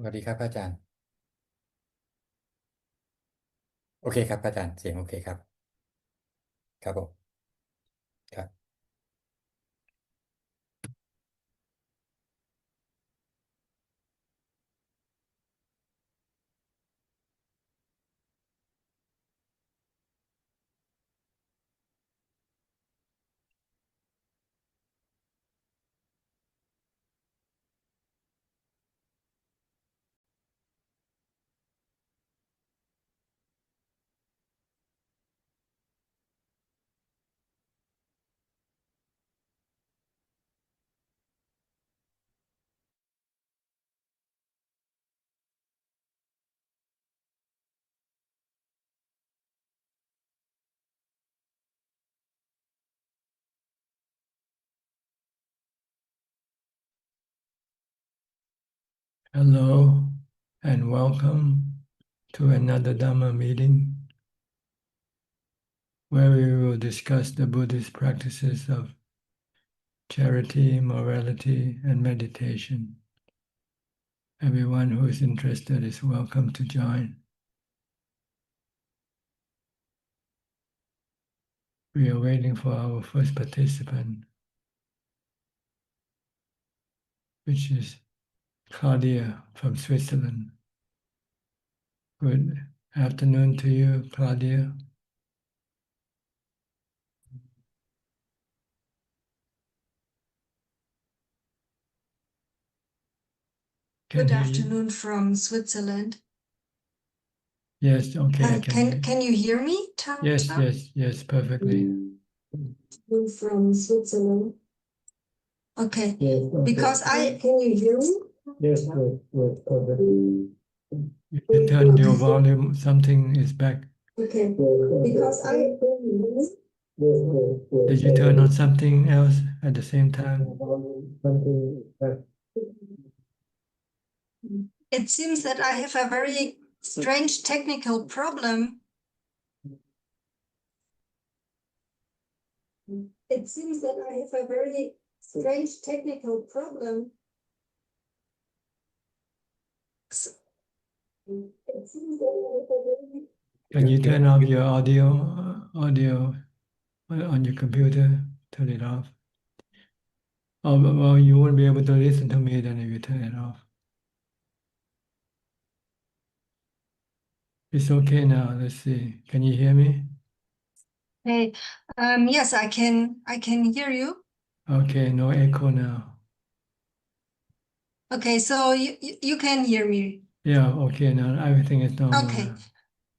สวัสดีครับอาจารย์โอเคครับอาจารย์เสียงโอเคครับครับผมครับ Hello and welcome to another Dhamma meeting where we will discuss the Buddhist practices of charity, morality, and meditation. Everyone who is interested is welcome to join. We are waiting for our first participant, which is Claudia from Switzerland. Good afternoon to you, Claudia. Good afternoon from Switzerland. Yes, okay. Can you hear me, Tom? Yes, perfectly. From Switzerland. Okay. Yes, okay. Because can you hear me? Yes, perfectly. You turn your volume, something is back. Okay. Because Did you turn on something else at the same time? It seems that I have a very strange technical problem. It seems that I have a very strange technical problem. It seems that I have a very... Can you turn off your audio on your computer? Turn it off. Oh, well, you won't be able to listen to me then if you turn it off. It's okay now. Let's see. Can you hear me? Hey, yes, I can hear you. Okay, no echo now. Okay, so you can hear me. Yeah, okay, now everything is normal Okay. now.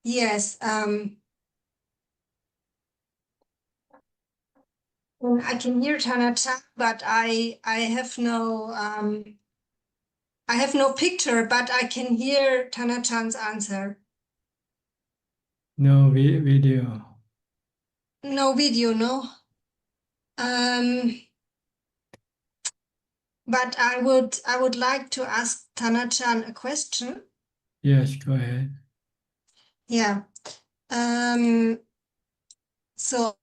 Yes, I can hear Tanata, but I have no picture, but I can hear Tanachan's answer. No video. No video, no. But I would like to ask Tanachan a question. Yes, go ahead. Yeah. So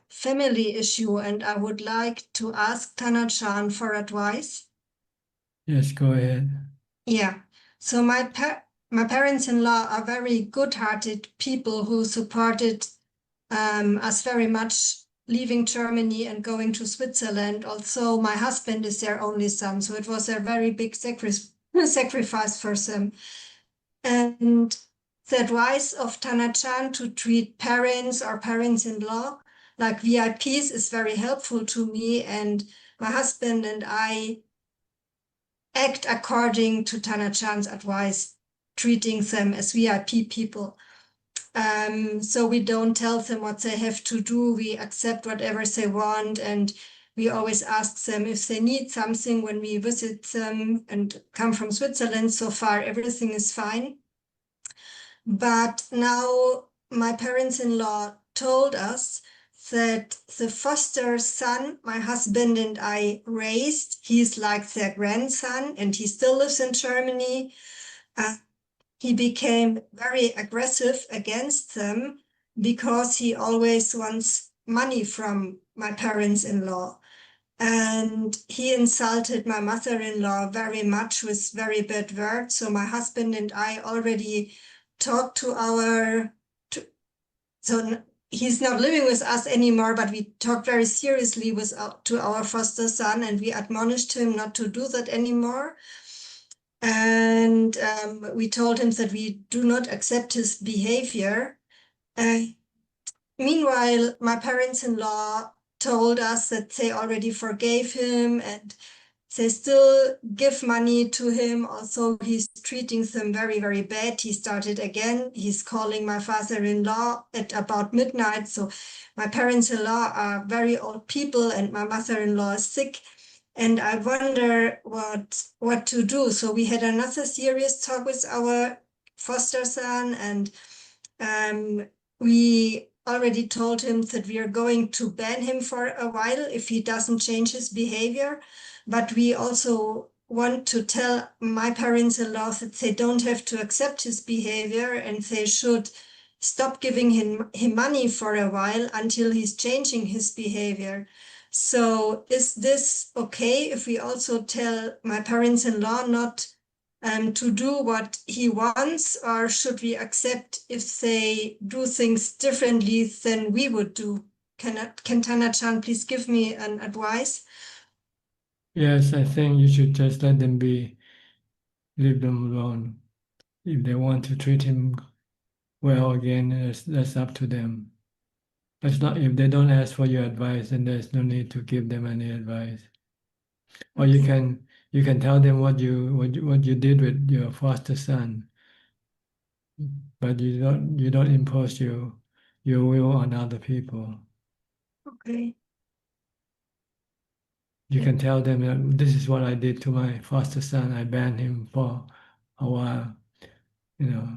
family issue, and I would like to ask Tanachan for advice. Yes, go ahead. Yeah. So my parents-in-law are very good-hearted people who supported us very much leaving Germany and going to Switzerland. Also, my husband is their only son, so it was a very big sacrifice for them. And the advice of Tanachan to treat parents or parents-in-law like VIPs is very helpful to me, and my husband and I act according to Tanachan's advice, treating them as VIP people. So we don't tell them what they have to do. We accept whatever they want, and we always ask them if they need something when we visit them and come from Switzerland. So far, everything is fine. But now my parents-in-law told us that the foster son my husband and I raised, he's like their grandson, and he still lives in Germany. He became very aggressive against them because he always wants money from my parents-in-law. And he insulted my mother-in-law very much with very bad words. So my husband and I already talked so he's not living with us anymore, but we talked very seriously to our foster son, and we admonished him not to do that anymore. And we told him that we do not accept his behavior. Meanwhile, my parents-in-law told us that they already forgave him and they still give money to him. Also, he's treating them very, very bad. He started again. He's calling my father-in-law at about midnight. So my parents-in-law are very old people and my mother-in-law is sick. And I wonder what to do. So we had another serious talk with our foster son, and we already told him that we are going to ban him for a while if he doesn't change his behavior. But we also want to tell my parents-in-law that they don't have to accept his behavior and they should stop giving him money for a while until he's changing his behavior. So is this okay if we also tell my parents-in-law not to do what he wants, or should we accept if they do things differently than we would do? Can Tana-chan please give me an advice? Yes, I think you should just let them be, leave them alone. If they want to treat him well again, that's up to them. That's not, if they don't ask for your advice, then there's no need to give them any advice. Or you can tell them what you did with your foster son, but you don't impose your will on other people. Okay. You can tell them that this is what I did to my foster son. I banned him for a while. You know,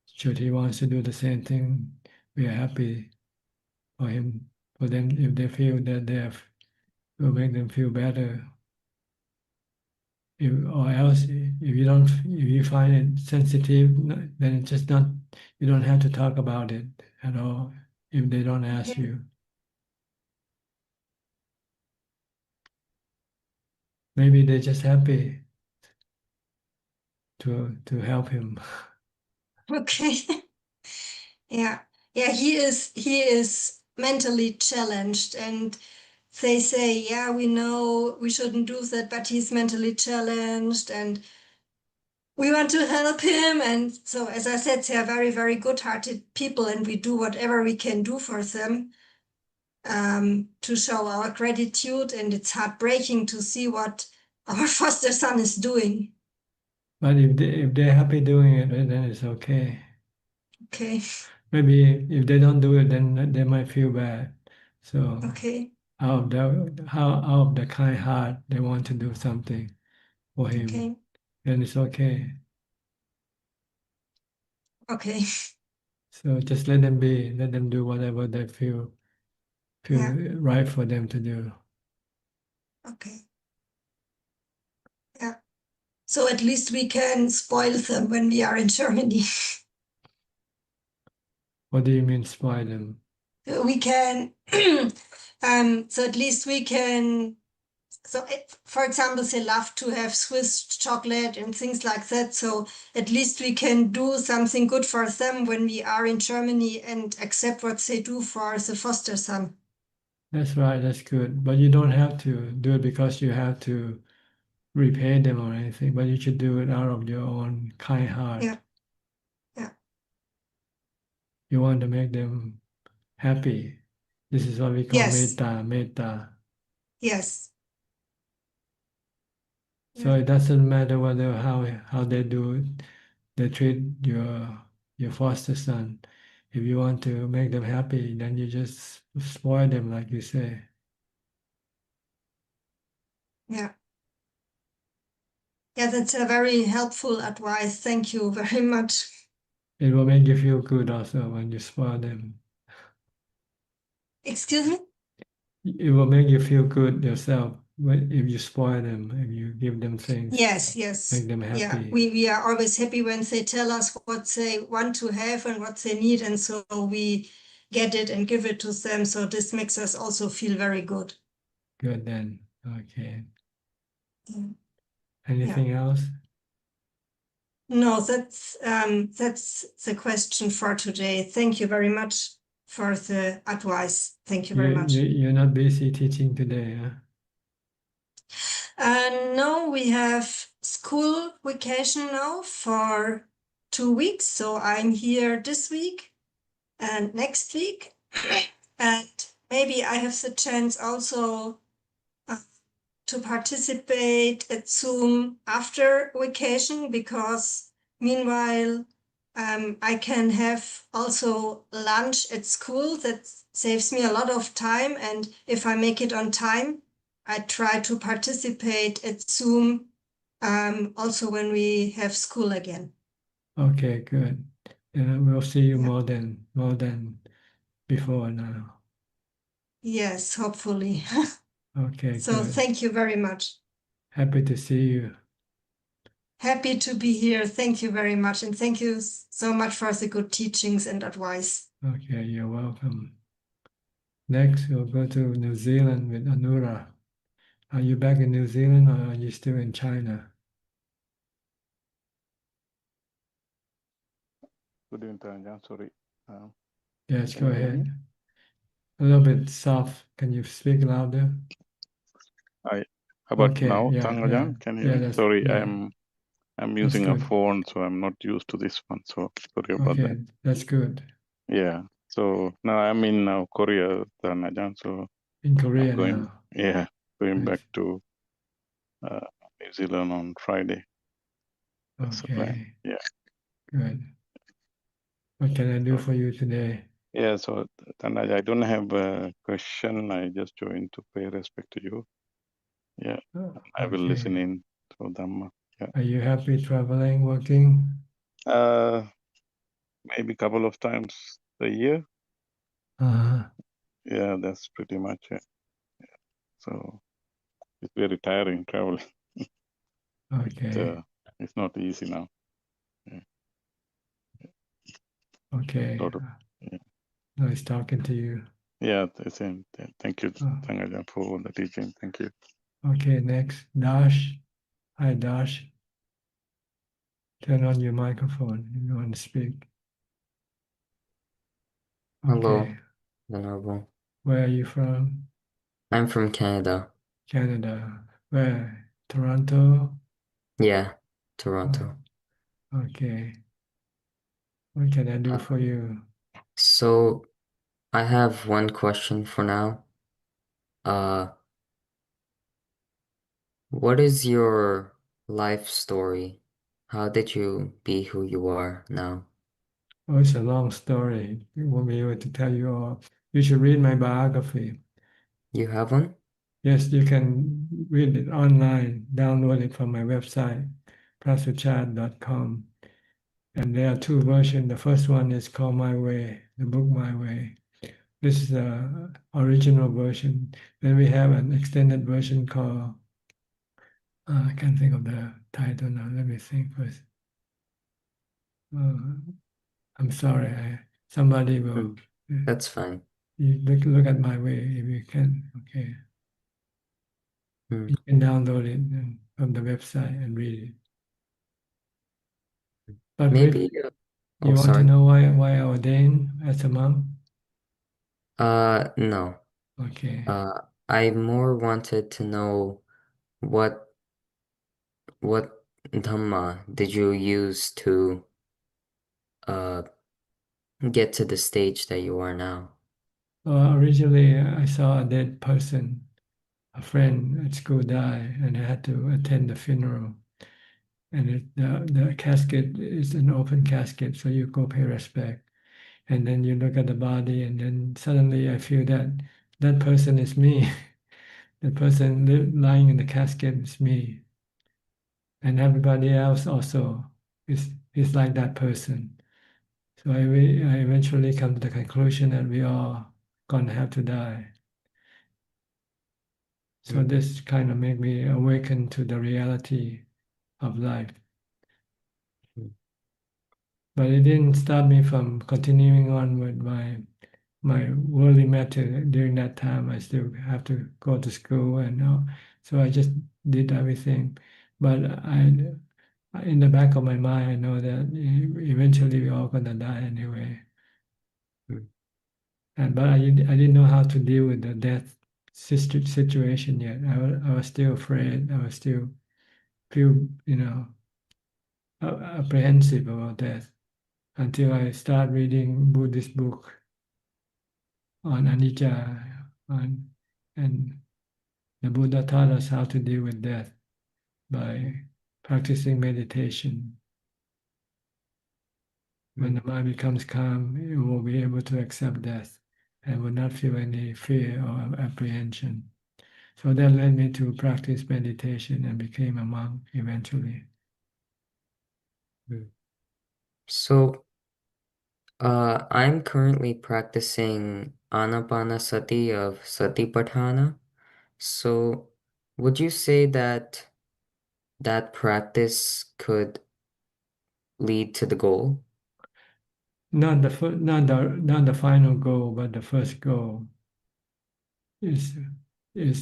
should he wants to do the same thing, we are happy for him. For them, if they feel that will make them feel better. Or else, if you find it sensitive, then it's just not. You don't have to talk about it at all if they don't ask you. Maybe they're just happy to help him. Okay. Yeah. Yeah, he is mentally challenged, and they say, yeah, we know we shouldn't do that, but he's mentally challenged and we want to help him. And so, as I said, they are very, very good-hearted people, and we do whatever we can do for them to show our gratitude. And it's heartbreaking to see what our foster son is doing. But if they're happy doing it, then it's okay. Okay. Maybe if they don't do it, then they might feel bad. So Okay. out of the kind heart, they want to do something for him. Okay. Then it's okay. Okay. So just let them be. Let them do whatever they feel Yeah. right for them to do. Okay. Yeah. So at least we can spoil them when we are in Germany. What do you mean spoil them? We can, so at least we can, so for example, they love to have Swiss chocolate and things like that. So at least we can do something good for them when we are in Germany and accept what they do for the foster son. That's right, that's good. But you don't have to do it because you have to repay them or anything, but you should do it out of your own kind heart. Yeah. Yeah. You want to make them happy. This is what we call Yes. metta. Yes. So Yeah. it doesn't matter whether how they treat your foster son. If you want to make them happy, then you just spoil them, like you say. Yeah. Yeah, that's a very helpful advice. Thank you very much. It will make you feel good also when you spoil them. Excuse me? It will make you feel good yourself if you spoil them, if you give them things, Yes, yes. make them Yeah, happy. we are always happy when they tell us what they want to have and what they need, and so we get it and give it to them. So this makes us also feel very good. good then. Okay. Yeah. Anything else? No, that's the question for today. Thank you very much for the advice. Thank you very much. You're not busy teaching today, huh? No, we have school vacation now for 2 weeks. So I'm here this week and next week. And maybe I have the chance also to participate at Zoom after vacation, because meanwhile I can have also lunch at school. That saves me a lot of time, and if I make it on time, I try to participate at Zoom also when we have school again. Okay, good. And we'll see you Yeah. more than before now. Yes, hopefully. Okay, So good. thank you very much. Happy to see you. Happy to be here. Thank you very much. And thank you so much for the good teachings and advice. Okay, you're welcome. Next, we'll go to New Zealand with Anura. Are you back in New Zealand or are you still in China? Good evening, Ajaan. Sorry. Yes, Can go you hear ahead. me? A little bit soft. Can you speak louder? How about Okay, now, yeah, Ajaan? Can you hear me? that's, Sorry, yeah, I'm that's using a good. phone, so I'm not used to this one. So sorry about Okay, that. that's good. Yeah. So now I'm in Korea, Ajaan. So In I'm Korea going, now. going Nice. back to New Zealand on Friday. That's the plan. Okay, Yeah. good. What can I do So, for you today? yeah. So Tanaj, I don't have a question. I just joined to pay respect to you. Yeah. Oh, I will okay. listen in to Dhamma. Yeah. Are you happy traveling, working? Maybe a couple of times a year. Uh-huh. Yeah, that's pretty much it. So it's very tiring traveling. Okay, It's not easy now. Yeah. okay. Lot of, yeah. Nice talking to you. Yeah, the same. Thank you, Oh, Tangajan, for the teaching. Thank you. okay, next, Dash. Hi, Dash. Turn on your microphone if you want to speak. Hello, Okay, Venerable. where are you from? I'm from Canada. Canada. Where? Toronto? Yeah, Toronto. Okay. What can I do Uh, for you? So I have one question for now. Uh, what is your life story? How did you be who you are now? Oh, it's a long story. I won't be able to tell you all. You should read my biography. You have one? Yes, you can read it online, download it from my website, prasuchat.com. And there are two versions. The first one is called My Way, the book My Way. This is the original version. Then we have an extended version called, I can't think of the title now. Let me think first. I'm sorry. Somebody will. That's fine. You look at My Way if you can. Okay. Hmm. You can download it from the website and read it. But Maybe. you Oh, want to sorry. know why I ordained as a monk? No. Okay. I more wanted to know what Dhamma did you use to uh get to the stage that you are now? Originally, I saw a dead person. A friend at school died, and I had to attend the funeral. And the casket is an open casket, so you go pay respect. And then you look at the body, and then suddenly I feel that that person is me. The person lying in the casket is me. And everybody else also is like that person. So I eventually come to the conclusion that we all gonna have to die. So this kind of made me awaken to the reality of life. But it didn't stop me from continuing on with my worldly matter during that time. I still have to go to school, and so I just did everything. But in the back of my mind, I know that eventually we're all gonna die anyway. Mm. But I didn't know how to deal with the death situation yet. I was still afraid. I was still feel apprehensive about death until I start reading Buddhist book on anicca, and the Buddha taught us how to deal with death by practicing meditation. When the mind becomes calm, it will be able to accept death and will not feel any fear or apprehension. So that led me to practice meditation and became a monk eventually. So, I'm currently practicing Anapanasati of Satipathana. So, would you say that that practice could lead to the goal? Not the final goal, but the first goal is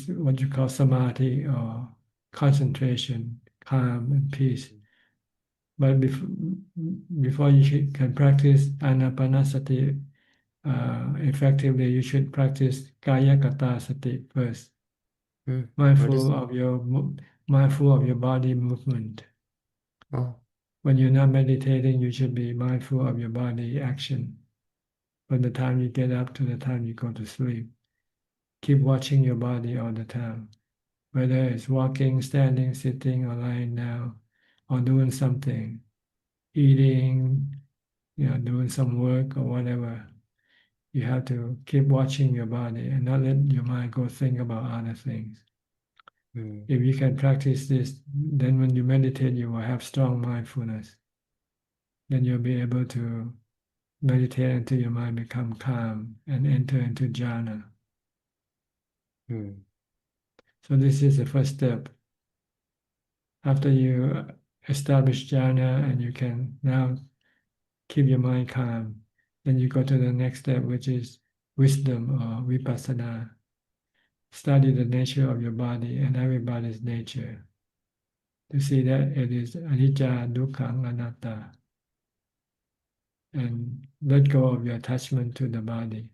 what you call samadhi or concentration, calm and peace. But before you can practice anapanasati effectively, you should practice kaya kata sati first. What is Mindful of your body movement. Oh, When you're not meditating, you should be mindful of your body action. From the time you get up to the time you go to sleep, keep watching your body all the time. Whether it's walking, standing, sitting, or lying down, or doing something, eating, doing some work or whatever, you have to keep watching your body and not let your mind go think about other things. If you can practice this, then when you meditate, you will have strong mindfulness. Then you'll be able to meditate until your mind become calm and enter into jhana. So this is the first step. After you establish jhana and you can now keep your mind calm, then you go to the next step, which is wisdom or vipassana. Study the nature of your body and everybody's nature to see that it is anicca, dukkha, anatta, and let go of your attachment to the body.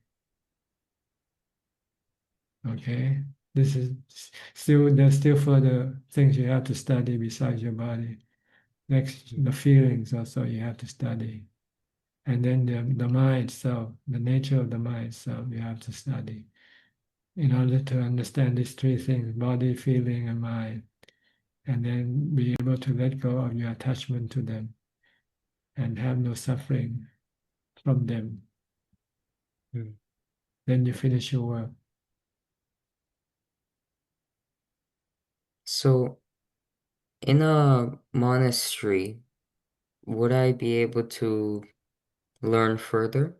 Okay, this is there's still further things you have to study besides your body. Next, the feelings also you have to study. And then the mind itself, the nature of the mind itself, you have to study in order to understand these three things, body, feeling, and mind, and then be able to let go of your attachment to them and have no suffering from them. Then you finish your work. So, in a monastery, would I be able to learn further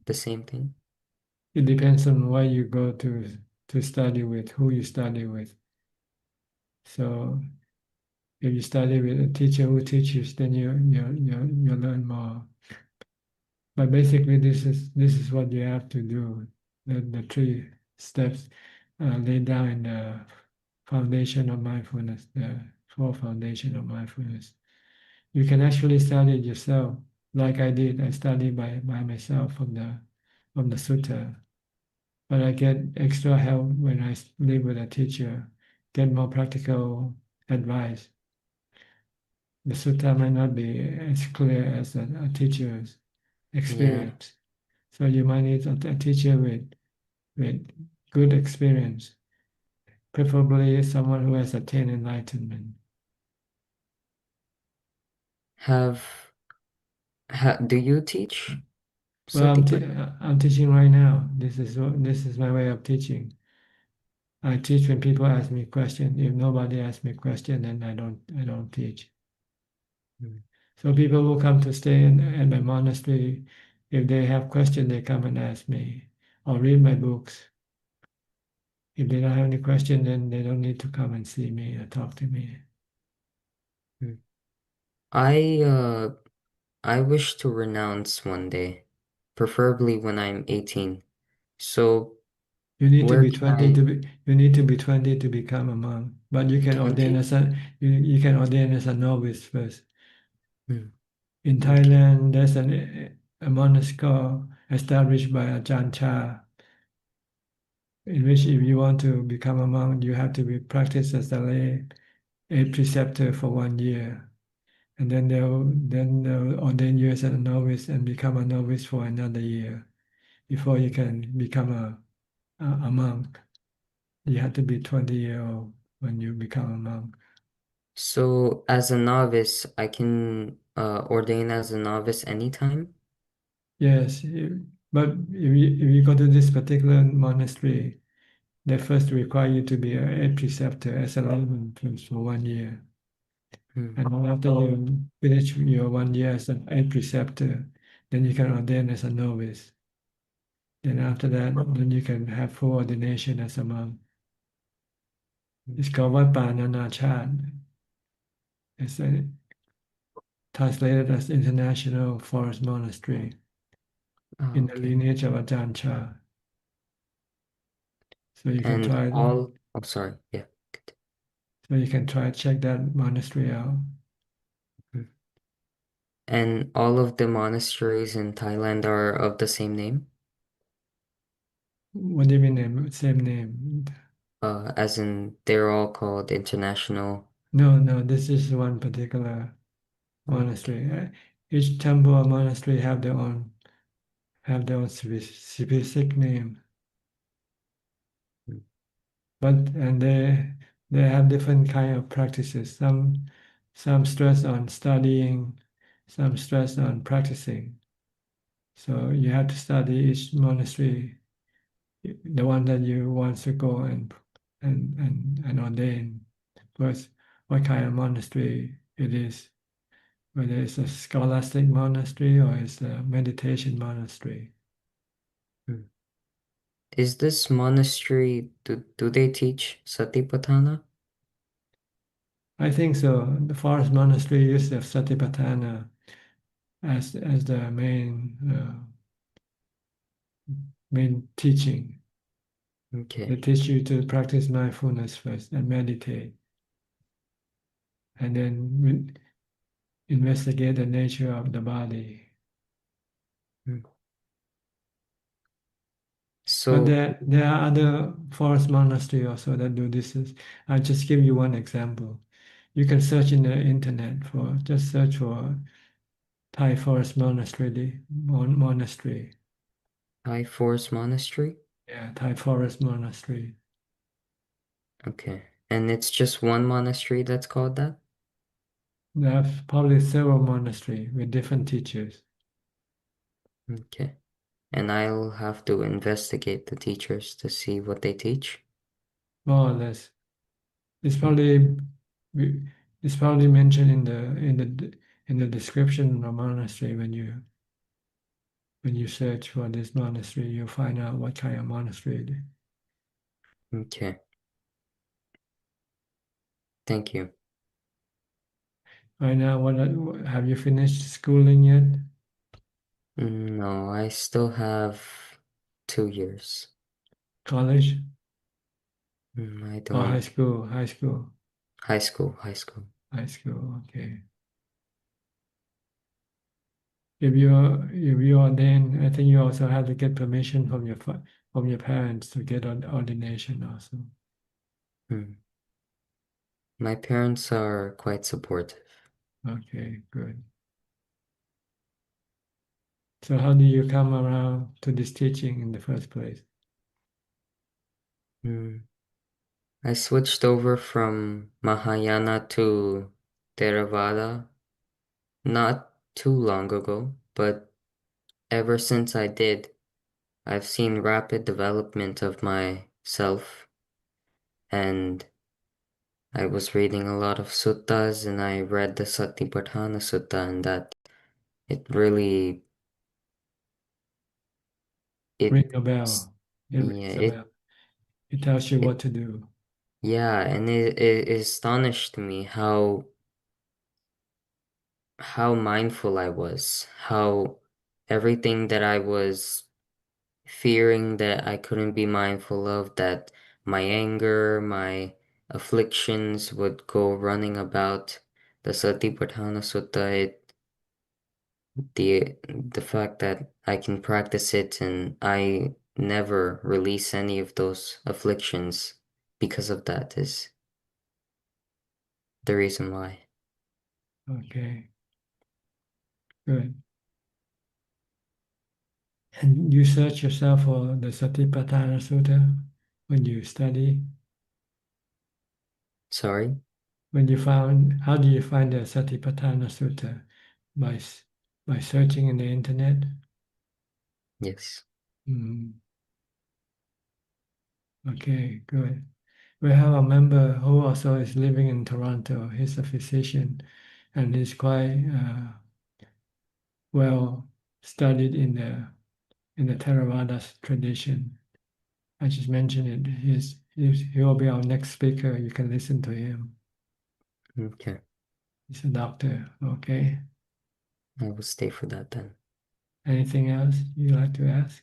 the same thing? It depends on where you go to study with, who you study with. So if you study with a teacher who teaches, then you learn more. But basically, this is what you have to do. The three steps laid down in the foundation of mindfulness, the four foundation of mindfulness. You can actually study it yourself, like I did. I studied by myself from the sutta. But I get extra help when I live with a teacher, get more practical advice. The sutta might not be as clear as a teacher's experience. So you might need a teacher with good experience, preferably someone who has attained enlightenment. Have do you teach Well, Satipat? I'm teaching right now. This is my way of teaching. I teach when people ask me questions. If nobody asks me question, then I don't teach. So people who come to stay in my monastery, if they have questions, they come and ask me or read my books. If they don't have any question, then they don't need to come and see me or talk to me. I uh I wish to renounce one day, preferably when I'm 18. So You need to where be can 20 I to be you need to be 20 to become a monk, but you can ordain 20? as a you can ordain as a novice first. Hmm, In okay. Thailand, there's a monastery established by Ajaan Suchart, in which if you want to become a monk, you have to be practiced as a preceptor for 1 year, and then they'll ordain you as a novice and become a novice for another year before you can become a monk. You have to be 20-year old when you become a monk. So as a novice, I can ordain as a novice anytime? Yes, but if you go to this particular monastery, they first require you to be a preceptor as a layman first for 1 year. Hmm, And then after you finish your 1 year as a preceptor, then you can ordain as a novice. Then after that, then you can have full ordination as a monk. It's called Wat Pa Nana Chat. It's translated as International Forest Monastery oh, in the okay. lineage of Ajahn Chah. So you can And try. oh, sorry, yeah. So you can try check that monastery out. Hmm. And all of the monasteries in Thailand are of the same name? What do you mean name? Same name? As in they're all called international. No. This is one particular Oh, okay. monastery. Each temple or monastery have their own specific name, Hmm, but and they have different kind of practices. Some stress on studying, some stress on practicing. So you have to study each monastery, the one that you want to go and ordain first, what kind of monastery it is, whether it's a scholastic monastery or it's a meditation monastery. hmm. Is this monastery, do they teach Satipathana? I think so. The forest monastery used to have Satipathana as the main teaching. They Okay. teach you to practice mindfulness first and meditate, and then investigate the nature of the body. Hmm. But So there are other forest monastery also that do this. I'll just give you one example. You can search in the internet just search for Thai forest monastery. Thai Forest Monastery? Yeah, Thai forest monastery. Okay. And it's just one monastery that's called that? There are probably several monastery with different teachers. Okay. And I'll have to investigate the teachers to see what they teach. More or less. It's Hmm, probably it's probably mentioned in the description of the monastery when you search for this monastery, you'll find out what kind of monastery it is. okay. Thank you. Right now, have you finished schooling yet? No, I still have 2 years. College I or high don't. school? High school. High school, high school. High school. Okay. If you ordain, I think you also have to get permission from your parents to get an ordination also. Hmm. My parents are quite supportive. Okay, good. So how do you come around to this teaching in the first place? Hmm. I switched over from Mahayana to Theravada not too long ago, but ever since I did, I've seen rapid development of myself, and I was reading a lot of suttas and I read the Satipathana Sutta, and that it really Ring it a bell. It yeah rings a bell. It tells you it what to do. yeah, and it astonished me how mindful I was, how everything that I was fearing that I couldn't be mindful of, that my anger, my afflictions would go running about the Satipathana Sutta, the fact that I can practice it and I never release any of those afflictions because of that is the reason why. Okay, good. And you search yourself for the Satipatthana Sutta when you study? Sorry? When you found, how do you find the Satipatthana Sutta? By searching in the internet? Yes. Mm. Okay, good. We have a member who also is living in Toronto. He's a physician and he's quite well studied in the Theravada tradition. I just mentioned it. He will be our next speaker. You can listen to him. Okay. He's a doctor. Okay. I will stay for that then. Anything else you'd like to ask?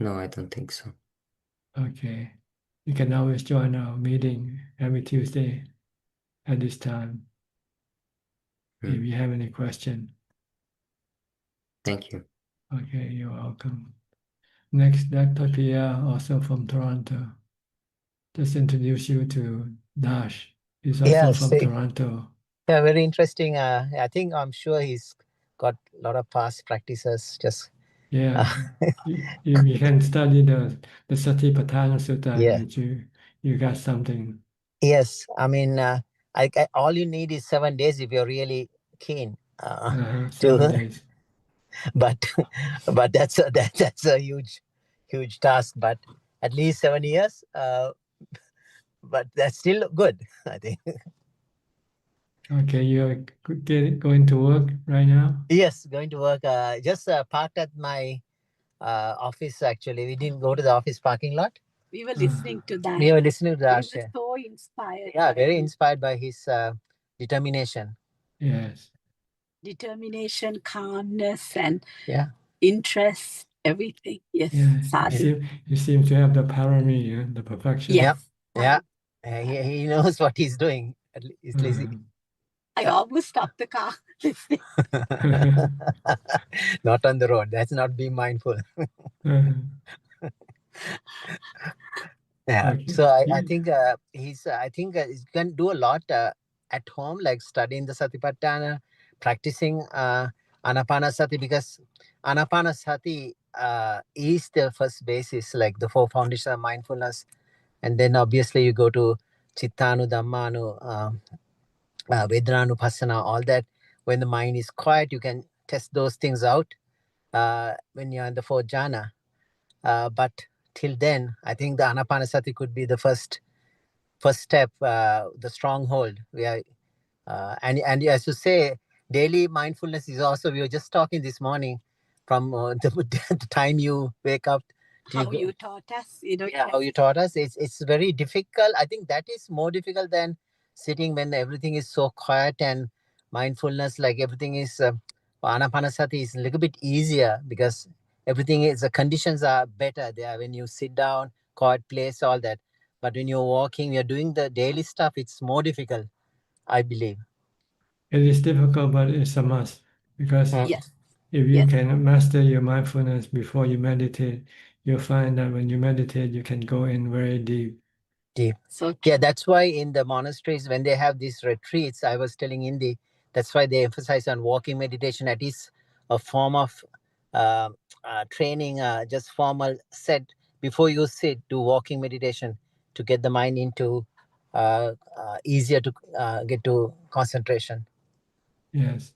No, I don't think so. Okay. You can always join our meeting every Tuesday at this time if you have any question. Thank you. Okay, you're welcome. Next, Dr. Pia, also from Toronto. Just introduce you to Dash. He's also from Toronto. Yeah, very interesting. I think I'm sure he's got a lot of past practices. Just Yeah, you can study the Satipatthana Sutta yeah. and you got something. Yes, I mean, all you need is 7 days if you're really keen 7 to. days. But that's a huge task. But at least 7 years. But that's still good, I think. Okay, you're going to work right now? Yes, going to work. Just parked at my office. Actually, we didn't go to the office parking lot. We were listening to that. We were listening to We that. were so inspired. Yeah, very inspired by his determination. Yes. Determination, calmness, and yeah, interest, everything. Yes. Yeah, you seem to have the parami, the perfection. Yes. Yeah. He knows what he's doing. At least I almost stopped the car listening. Not on the road. That's not being mindful. Yeah. Okay. So I think he can do a lot at home, like studying the Satipatthana, practicing Anapanasati, because Anapanasati is the first basis, like the 4 foundations of mindfulness. And then obviously you go to Chittanu, Dhammanu, Vedananu, all that. When the mind is quiet, you can test those things out when you're in the 4th jhana. But till then, I think the Anapanasati could be the first step, the stronghold. We are, and as you say, daily mindfulness is also. We were just talking this morning, from the time you wake up. How you taught us, Yeah, how you taught us. It's very difficult. I think that is more difficult than sitting when everything is so quiet, and mindfulness, like everything is. Anapanasati is a little bit easier because everything is, the conditions are better there when you sit down, quiet place, all that. But when you're walking, you're doing the daily stuff, it's more difficult, I believe. It is difficult, but it's a must, because Yes. if you can master your mindfulness before you meditate, you'll find that when you meditate, you can go in very deep. So yeah, that's why in the monasteries, when they have these retreats, I was telling Indy, that's why they emphasize on walking meditation. That is a form of training, just formal set before you sit, do walking meditation to get the mind into easier to get to concentration. Yes.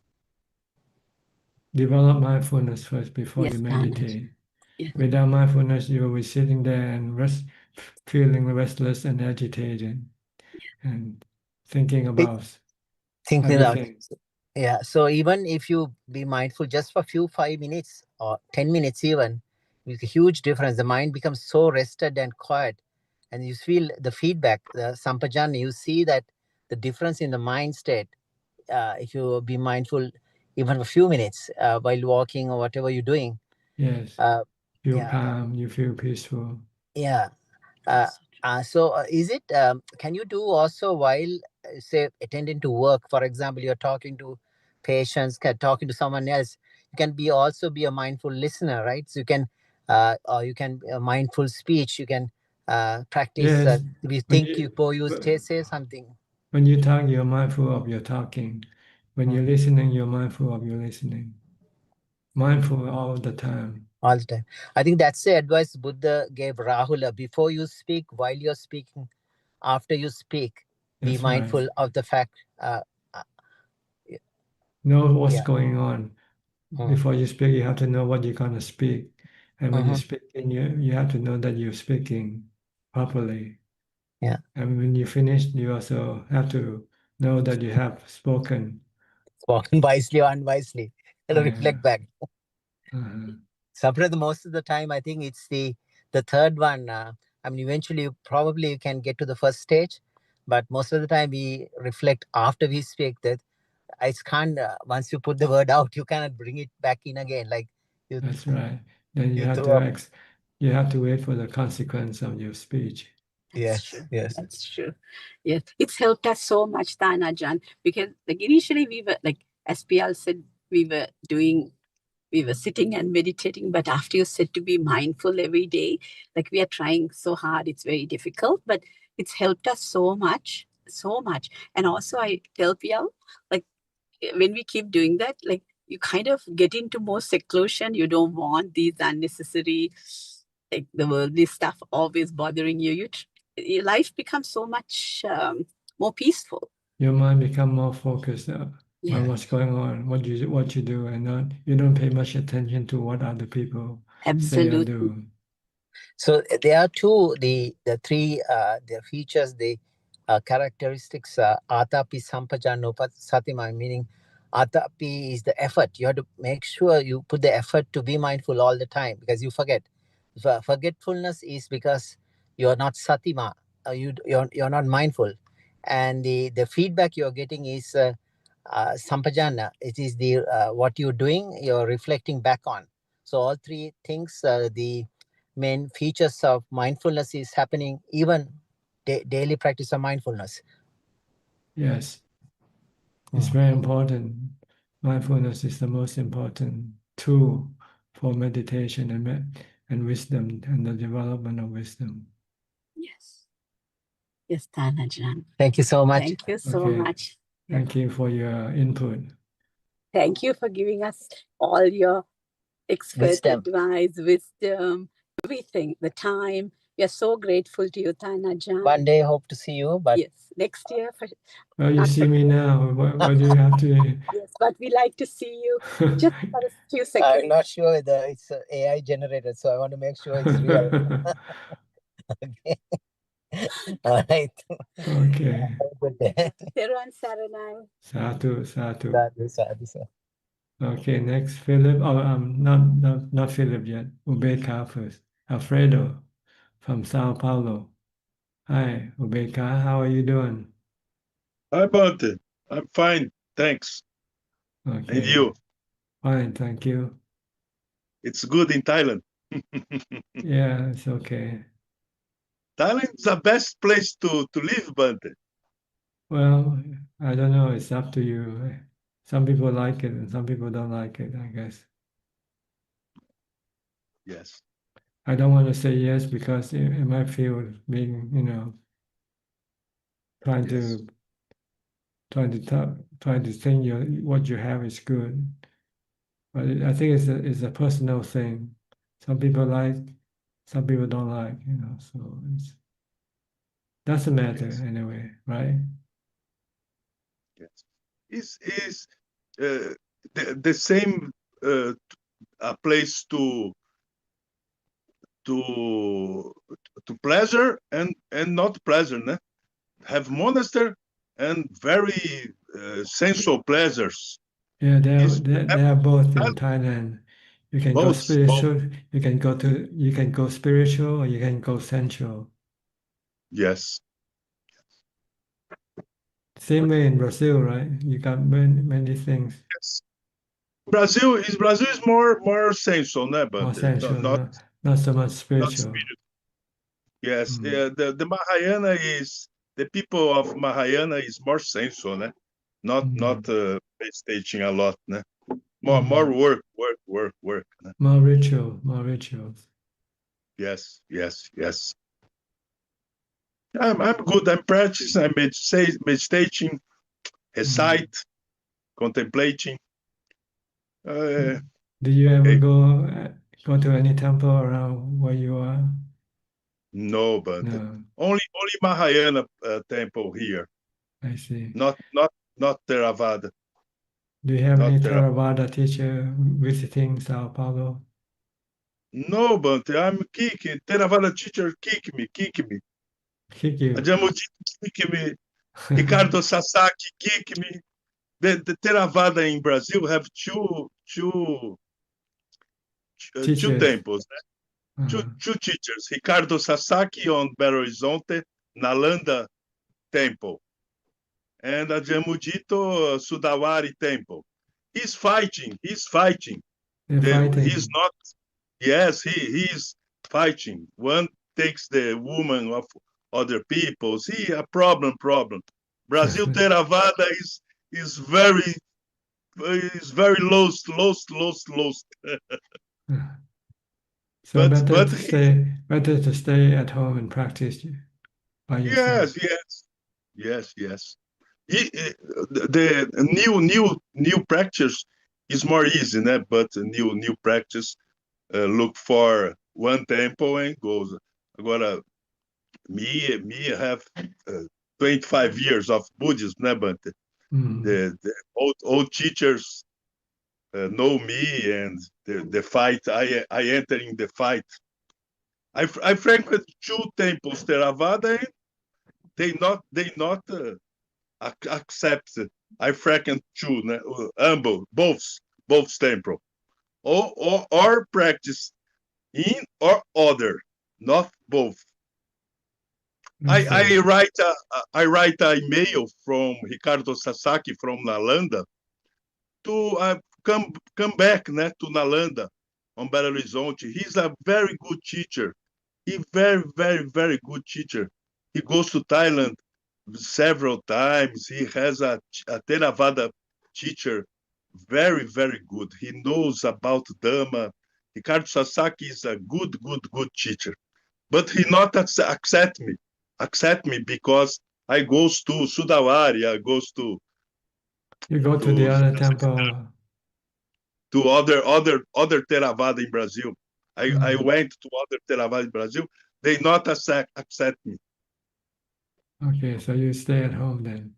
Develop mindfulness first before Yes, you meditate. Yes. Without mindfulness, you will be sitting there and feeling restless and agitated and thinking about everything. Yeah. So even if you be mindful just for 5 minutes or 10 minutes even, with a huge difference. The mind becomes so rested and quiet, and you feel the feedback, the sampajana. You see that the difference in the mind state. If you be mindful even for a few minutes while walking or whatever you're doing. Yes. Feel calm, you feel peaceful. Yeah. So is it, can you do also while, say, attending to work, for example, you're talking to patients, talking to someone else, you can also be a mindful listener, right? So you can, or you can mindful speech, you can practice, yes. we think before you say something. When you talk, you're mindful of your talking. When you're listening, you're mindful of your listening. Mindful all the time. All the time. I think that's the advice Buddha gave Rahula. Before you speak, while you're speaking, after you speak, be mindful of the fact. Know what's going on. Before you speak, you have to know what you're going to speak. And when you're speaking, you have to know that you're speaking properly. Yeah. And when you finish, you also have to know that you have spoken. Spoken wisely or unwisely. It'll reflect back. Sometimes most of the time, I think it's the third one. I mean, eventually, probably you can get to the first stage, but most of the time we reflect after we speak that it's can't, once you put the word out, you cannot bring it back in again. Like That's right. Then you have to wait for the consequence of your speech. Yes. That's true. Yes, it's helped us so much, Ajaan, because like initially we were like, as PL said, we were sitting and meditating, but after you said to be mindful every day, like we are trying so hard, it's very difficult, but it's helped us so much. And also I tell PL, like when we keep doing that, like you kind of get into more seclusion. You don't want these unnecessary, like the worldly stuff always bothering you. Your life becomes so much more peaceful. Your mind become more focused on what's going on, what you do, and you don't pay much attention to what other people say or do. So there are the three the features, the characteristics. Atapi sampajanopat satima, meaning atapi is the effort. You have to make sure you put the effort to be mindful all the time, because you forget. Forgetfulness is because you're not satima. You're not mindful, and the feedback you're getting is sampajana. It is the what you're doing, you're reflecting back on. So all three things, the main features of mindfulness is happening even daily practice of mindfulness. Yes, it's very important. Mindfulness is the most important tool for meditation and wisdom and the development of wisdom. Yes, Ajaan. Thank you so much. Thank you so much. Thank you for your input. Thank you for giving us all your expert advice, wisdom, everything, the time. We are so grateful to you, Ajaan. One day hope to see you, but yes, next year. Well, you see me now. What do you have to? Yes, but we like to see you just for a few seconds. I'm not sure whether it's AI generated, so I want to make sure it's real. Okay. All right. Okay. Have a good day. Teruan Saranai. Sadhu. Sadhu. Okay, next Philip. Oh, not Philip yet. Ubeka first. Alfredo from Sao Paulo. Hi, Ubeka. How are you doing? Hi, Bante. I'm fine, thanks. Okay. And you? Fine, thank you. It's good in Thailand. Yeah, it's okay. Thailand is the best place to live, Bante. Well, I don't know. It's up to you. Some people like it and some people don't like it, I guess. Yes. I don't want to say yes because it might feel being, trying to think what you have is good. But I think it's a personal thing. Some people like, some people don't like, so it doesn't matter anyway, right? Yes. Is the same a place to pleasure and not pleasure, né? Have monastery and very sensual pleasures. Yeah, they are both in Thailand. You can go spiritual. You can go spiritual, or you can go sensual. Yes. Same way in Brazil, right? You got many things. Yes. Brazil is more sensual, né? More But sensual, not not so much not spiritual. spiritual. Yes, Mm. the Mahayana is the people of Mahayana is more sensual, né? Not meditating a lot, né? More work, né? More rituals. Yes. I'm good. I'm practicing. I'm meditating, recite, contemplating. Do you ever Okay. go to any temple around where you are? No, but No, only Mahayana temple here. I see. Not Theravada. Do you have Not any Theravada. Theravada teacher visiting Sao Paulo? No, but I'm kicking. Theravada teacher kick me. Kick you. Ajaan Suchart kick me. Ricardo Sasaki kick me. The Theravada in Brazil have two Teachers. temples, né? Two teachers. Ricardo Sasaki on Belo Horizonte, Nalanda Temple, and Ajaan Suchart Sudawari Temple. He's fighting. They're fighting. He's not. Yes, he's fighting. One takes the woman of other people. See a problem. Brazil Theravada is very lost. So but better to stay at home and practice by yourself. yes. The new practice is more easy, né? But new practice look for one temple and goes. Agora, me have 25 years of Buddhism, né? But the old teachers know me, and the fight. I enter in the fight. I frequent two temples, Theravada, and they not accept. I frequent two, né? Both temple, or practice in or other, not both. I write a email from Ricardo Sasaki from Nalanda to come back, né, to Nalanda on Belo Horizonte. He's a very good teacher. He very good teacher. He goes to Thailand several times. He has a Theravada teacher, very good. He knows about Dhamma. Ricardo Sasaki is a good teacher, but he not accept me because I goes to Sudawari, I goes to you go to the other temple. To other Theravada in Brazil. I went to other Theravada in Brazil. They not accept me. Okay, so you stay at home then.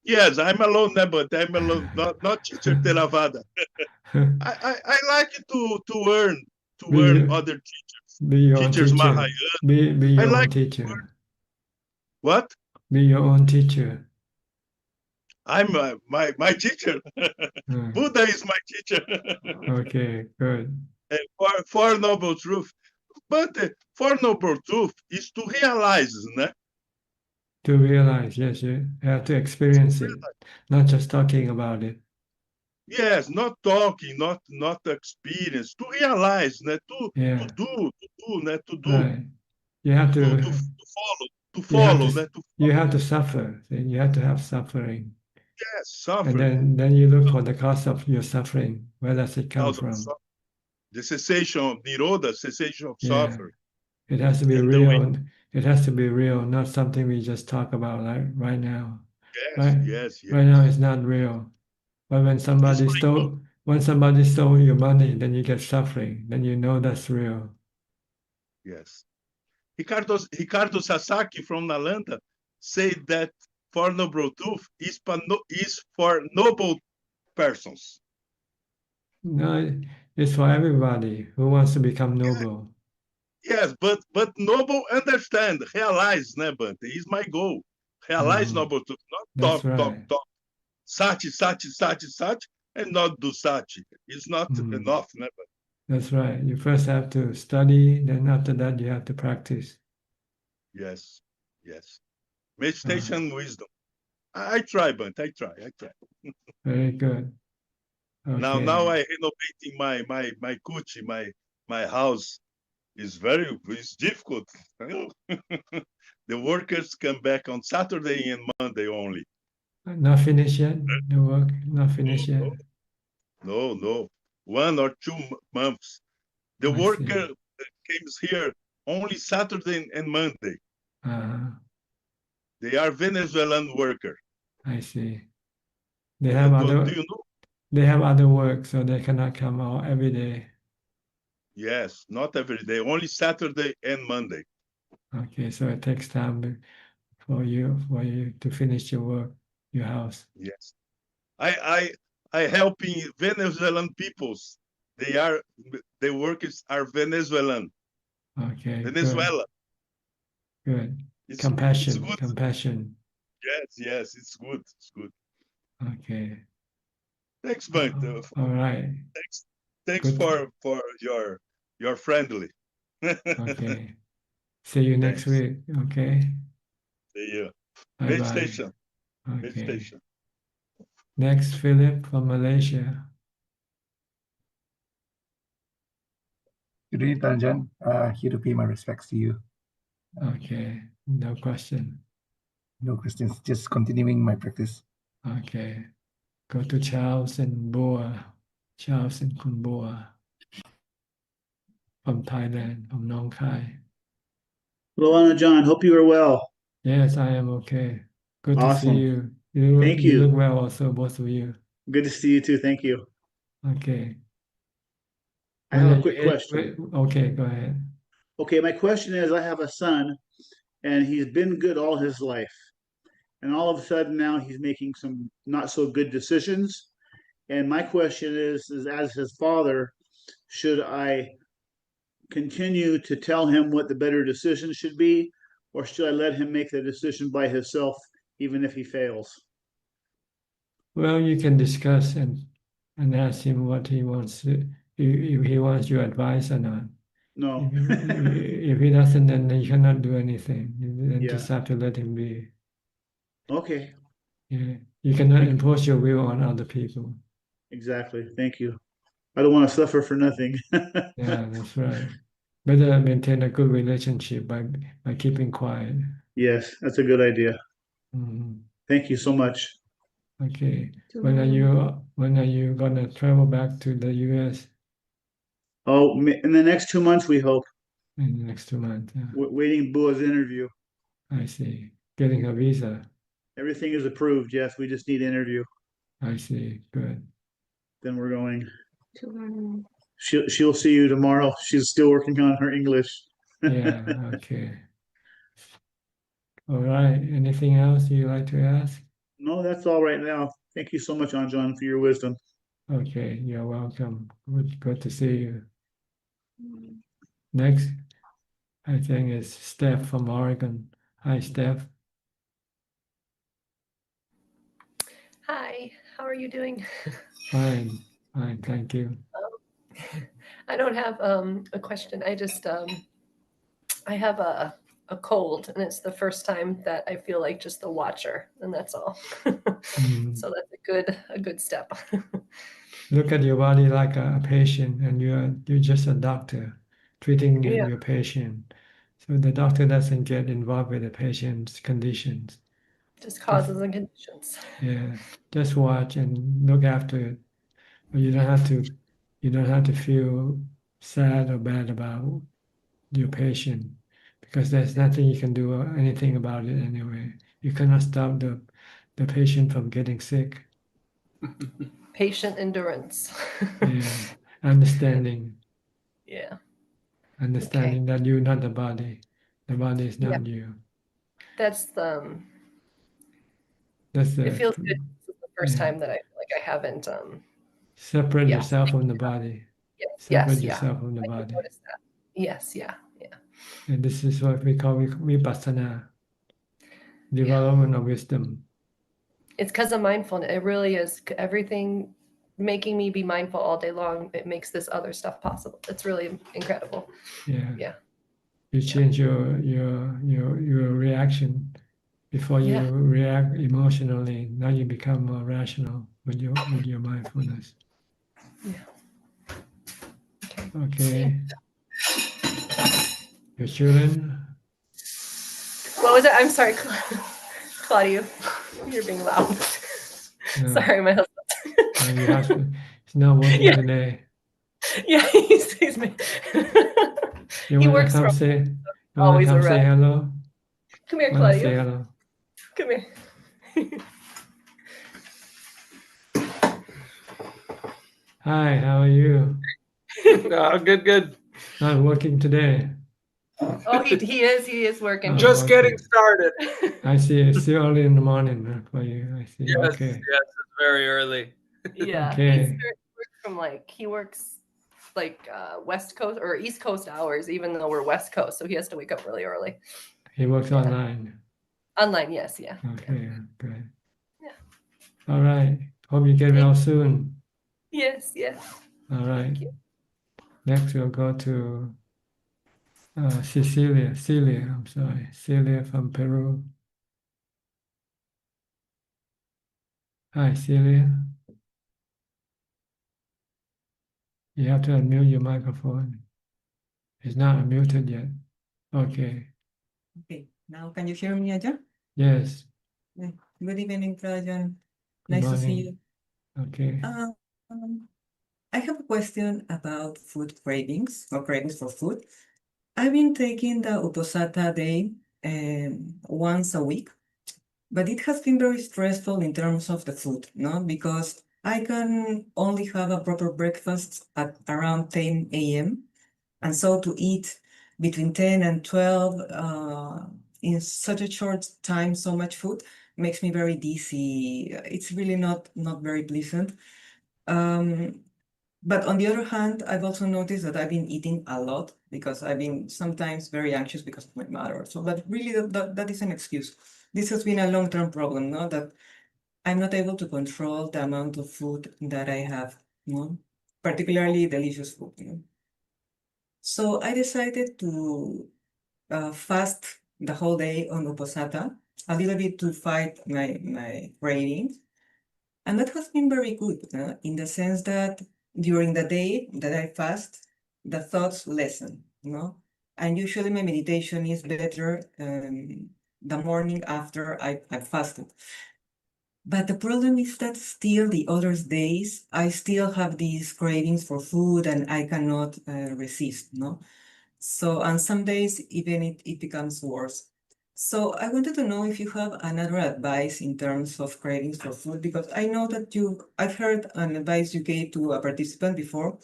Yes, I'm alone, but I'm alone, not teacher Theravada. I like to learn other teachers. Be your own Teachers teacher. Mahayana. Be your I own like teacher. What? Be your own teacher. I'm my teacher. Buddha is my teacher. Okay, good. Four Noble Truth. But Four Noble Truth is to realize, né? To realize, yes, you have to experience it, not just talking about it. Yes, not talking, not experience. To realize, né? To do, né? To do. Right. You have to follow, né? You have to suffer. You have to have suffering. Yes, suffer. And then you look for the cause of your suffering. Where does it come from? The cessation of nirodha, cessation of suffering. It has to be real. It has to be real, not something we just talk about like right now. Yes. Right now it's not real. But when somebody stole your money, then you get suffering. Then you know that's real. Yes. Ricardo Sasaki from Nalanda said that Four Noble Truth is for noble persons. No, it's for everybody who wants to become noble. Yes, but noble understand, realize, né, Bante? Is my goal. Realize noble truth, not talk. Sati, and not do sati. It's not enough, né, Bante? That's right. You first have to study, then after that you have to practice. Yes. Meditation, wisdom. I try, but I try. Very good. Okay. Now I renovating my kuchi, my house is it's difficult. The workers come back on Saturday and Monday only. Not finished yet. The work not finished yet. No, 1 or 2 months. The I worker see. comes here only Saturday and Monday. They are Venezuelan worker. I see. They have other. Do you know? They have other work, so they cannot come out every day. Yes, not every day, only Saturday and Monday. Okay, so it takes time for you to finish your work, your house. Yes, I helping Venezuelan peoples. The workers are Venezuelan. Okay, Venezuela. Good. It's Compassion. good. Yes, it's good. Okay. Thanks, Bert. All right. Thanks Good. for your friendly. Okay. See you next week. Okay. See you. Bye-bye. Meditation. Okay. Meditation. Next, Philip from Malaysia. Good evening, Ajaan. Here to pay my respects to you. Okay. No question. No questions. Just continuing my practice. Okay. Go to Charles and Boa. Charles and Kun Boa. From Thailand, from Nong Khai. Hello, Ajaan. Hope you are well. Yes, I am okay. Good to see Awesome. you. Thank You you. look well also, both of you. Good to see you too. Thank you. Okay. I have a quick question. Okay, go ahead. Okay, my question is I have a son and he's been good all his life. And all of a sudden now he's making some not so good decisions. And my question is as his father, should I continue to tell him what the better decision should be, or should I let him make the decision by himself, even if he fails? Well, you can discuss and ask him what he wants to, if he wants your advice or not. No. If he doesn't, then you cannot do anything. You just have to let him be. Okay. Yeah. You cannot impose your will on other people. Exactly. Thank you. I don't want to suffer for nothing. Yeah, that's right. Better maintain a good relationship by keeping quiet. Yes, that's a good idea. Mhm. Thank you so much. Okay. When are you gonna travel back to the US? Oh, in the next 2 months, we hope. In the next 2 months, yeah. Waiting Bua's interview. I see. Getting a visa. Everything is approved. Yes, we just need interview. I see. Good. Then we're going. She'll see you tomorrow. She's still working on her English. Yeah, okay. All right. Anything else you'd like to ask? No, that's all right now. Thank you so much, Ajaan, for your wisdom. Okay, you're welcome. Good to see you. Next, I think is Steph from Oregon. Hi, Steph. Hi, how are you doing? Fine, thank you. I don't have a question. I just I have a cold, and it's the first time that I feel like just the watcher, and that's all. So that's a good step. Look at your body like a patient, and you're just a doctor treating your patient. So the doctor doesn't get involved with the patient's conditions. Just causes and conditions. Yeah, just watch and look after it. But you don't have to feel sad or bad about your patient, because there's nothing you can do anything about it anyway. You cannot stop the patient from getting sick. Patient endurance. Yeah, understanding. Yeah. Understanding that you're not the body. The body is not you. That's it feels good. This is the first time that I feel like I haven't separate yourself from the body. Separate yourself from the I can body. notice that. Yes, yeah. And this is what we call vipassana, development of wisdom. It's because of mindfulness. It really is everything making me be mindful all day long. It makes this other stuff possible. It's really incredible. Yeah. You change your reaction before you Yeah. react emotionally. Now you become more rational with your mindfulness. Yeah. Okay. Your children? What was it? I'm sorry, Claudio. You're being loud. No. Sorry, my husband. No, your husband is not working Yeah. today. Yeah, he's You he want to works come from say? You want to always come say around. hello? Come here, Want to say Claudio. hello? Come here. Hi, how are you? Good. Not working today. Oh, he is working. Oh, Just okay. getting started. I see. It's still early in the morning for you. I see. Yes, Okay. it's very early. Yeah, Okay. he works like West Coast or East Coast hours, even though we're West Coast, so he has to wake up really early. He works online. Online, yes, yeah. Okay, good. Yeah. All right. Hope you get well soon. Yes, yes. All right. Thank you. Next, we'll go to Celia. I'm sorry. Celia from Peru. Hi, Celia. You have to unmute your microphone. It's not unmuted yet. Okay. Okay, now can you hear me, Ajahn? Yes. Good evening, Ajahn. Good Nice to see morning. you. Okay. I have a question about food cravings or cravings for food. I've been taking the Uposatha day once a week, but it has been very stressful in terms of the food, no? Because I can only have a proper breakfast at around 10 a.m. And so to eat between 10 and 12 in such a short time, so much food makes me very dizzy. It's really not very pleasant. But on the other hand, I've also noticed that I've been eating a lot because I've been sometimes very anxious because of my mother. So, but really that is an excuse. This has been a long-term problem, no? That I'm not able to control the amount of food that I have, no? Particularly delicious food, you know? So I decided to fast the whole day on Uposatha, a little bit to fight my cravings. And that has been very good in the sense that during the day that I fast, the thoughts lessen, you know? And usually my meditation is better the morning after I fasted. But the problem is that still the other days, I still have these cravings for food and I cannot resist, no? So, and some days even it becomes worse. So I wanted to know if you have another advice in terms of cravings for food, because I know that I've heard an advice you gave to a participant before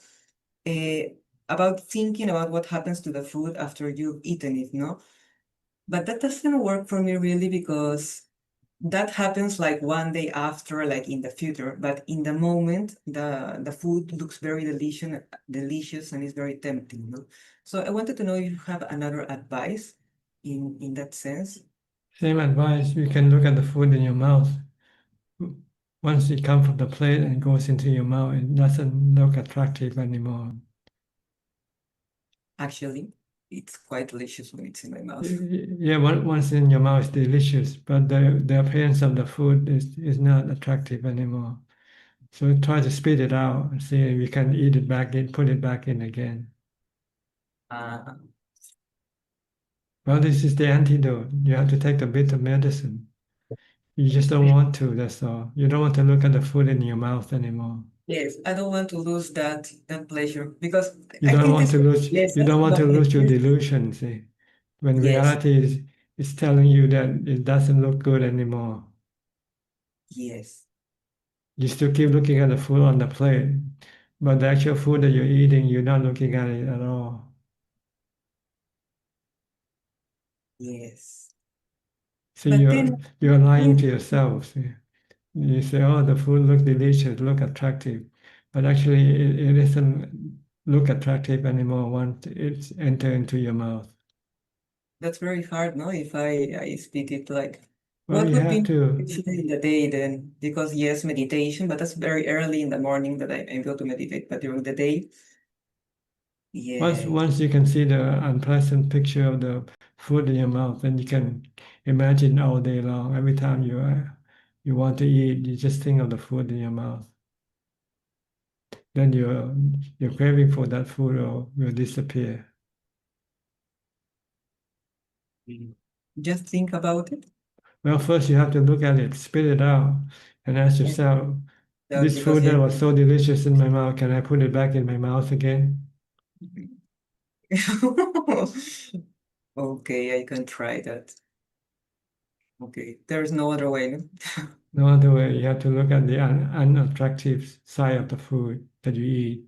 about thinking about what happens to the food after you've eaten it, no? But that doesn't work for me really because that happens like one day after, like in the future, but in the moment, the food looks very delicious and is very tempting, no? So I wanted to know if you have another advice in that sense. Same advice. You can look at the food in your mouth. Once it comes from the plate and goes into your mouth, it doesn't look attractive anymore. Actually, it's quite delicious when it's in my mouth. Yeah, once in your mouth, it's delicious, but the appearance of the food is not attractive anymore. So try to spit it out and see if you can eat it back in, put it back in again. Well, this is the antidote. You have to take the bitter medicine. You just don't want to, that's all. You don't want to look at the food in your mouth anymore. Yes, I don't want to lose that pleasure because You I don't think want this to lose yes, you don't want to but lose your delusion, see. When yes, reality is telling you that it doesn't look good anymore. yes, You still keep looking at the food on the plate, but the actual food that you're eating, you're not looking at it at all. yes. So But then you're lying to yourself. See? You say, oh, the food looks delicious, look attractive. But actually, it isn't look attractive anymore once it's entered into your mouth. that's very hard, no? If I split it like, Well, what you would be have to. in the day then? Because yes, meditation, but that's very early in the morning that I'm able to meditate. But during the day, yeah, Once you can see the unpleasant picture of the food in your mouth, then you can imagine all day long. Every time you want to eat, you just think of the food in your mouth. Then your craving for that food will disappear. Just think about it. Well, first you have to look at it, spit it out, and ask yourself, this Because food that was so delicious in my mouth, can I put it back in my mouth again? Okay, I can try that. Okay, there's no other way. No? No other way. You have to look at the unattractive side of the food that you eat.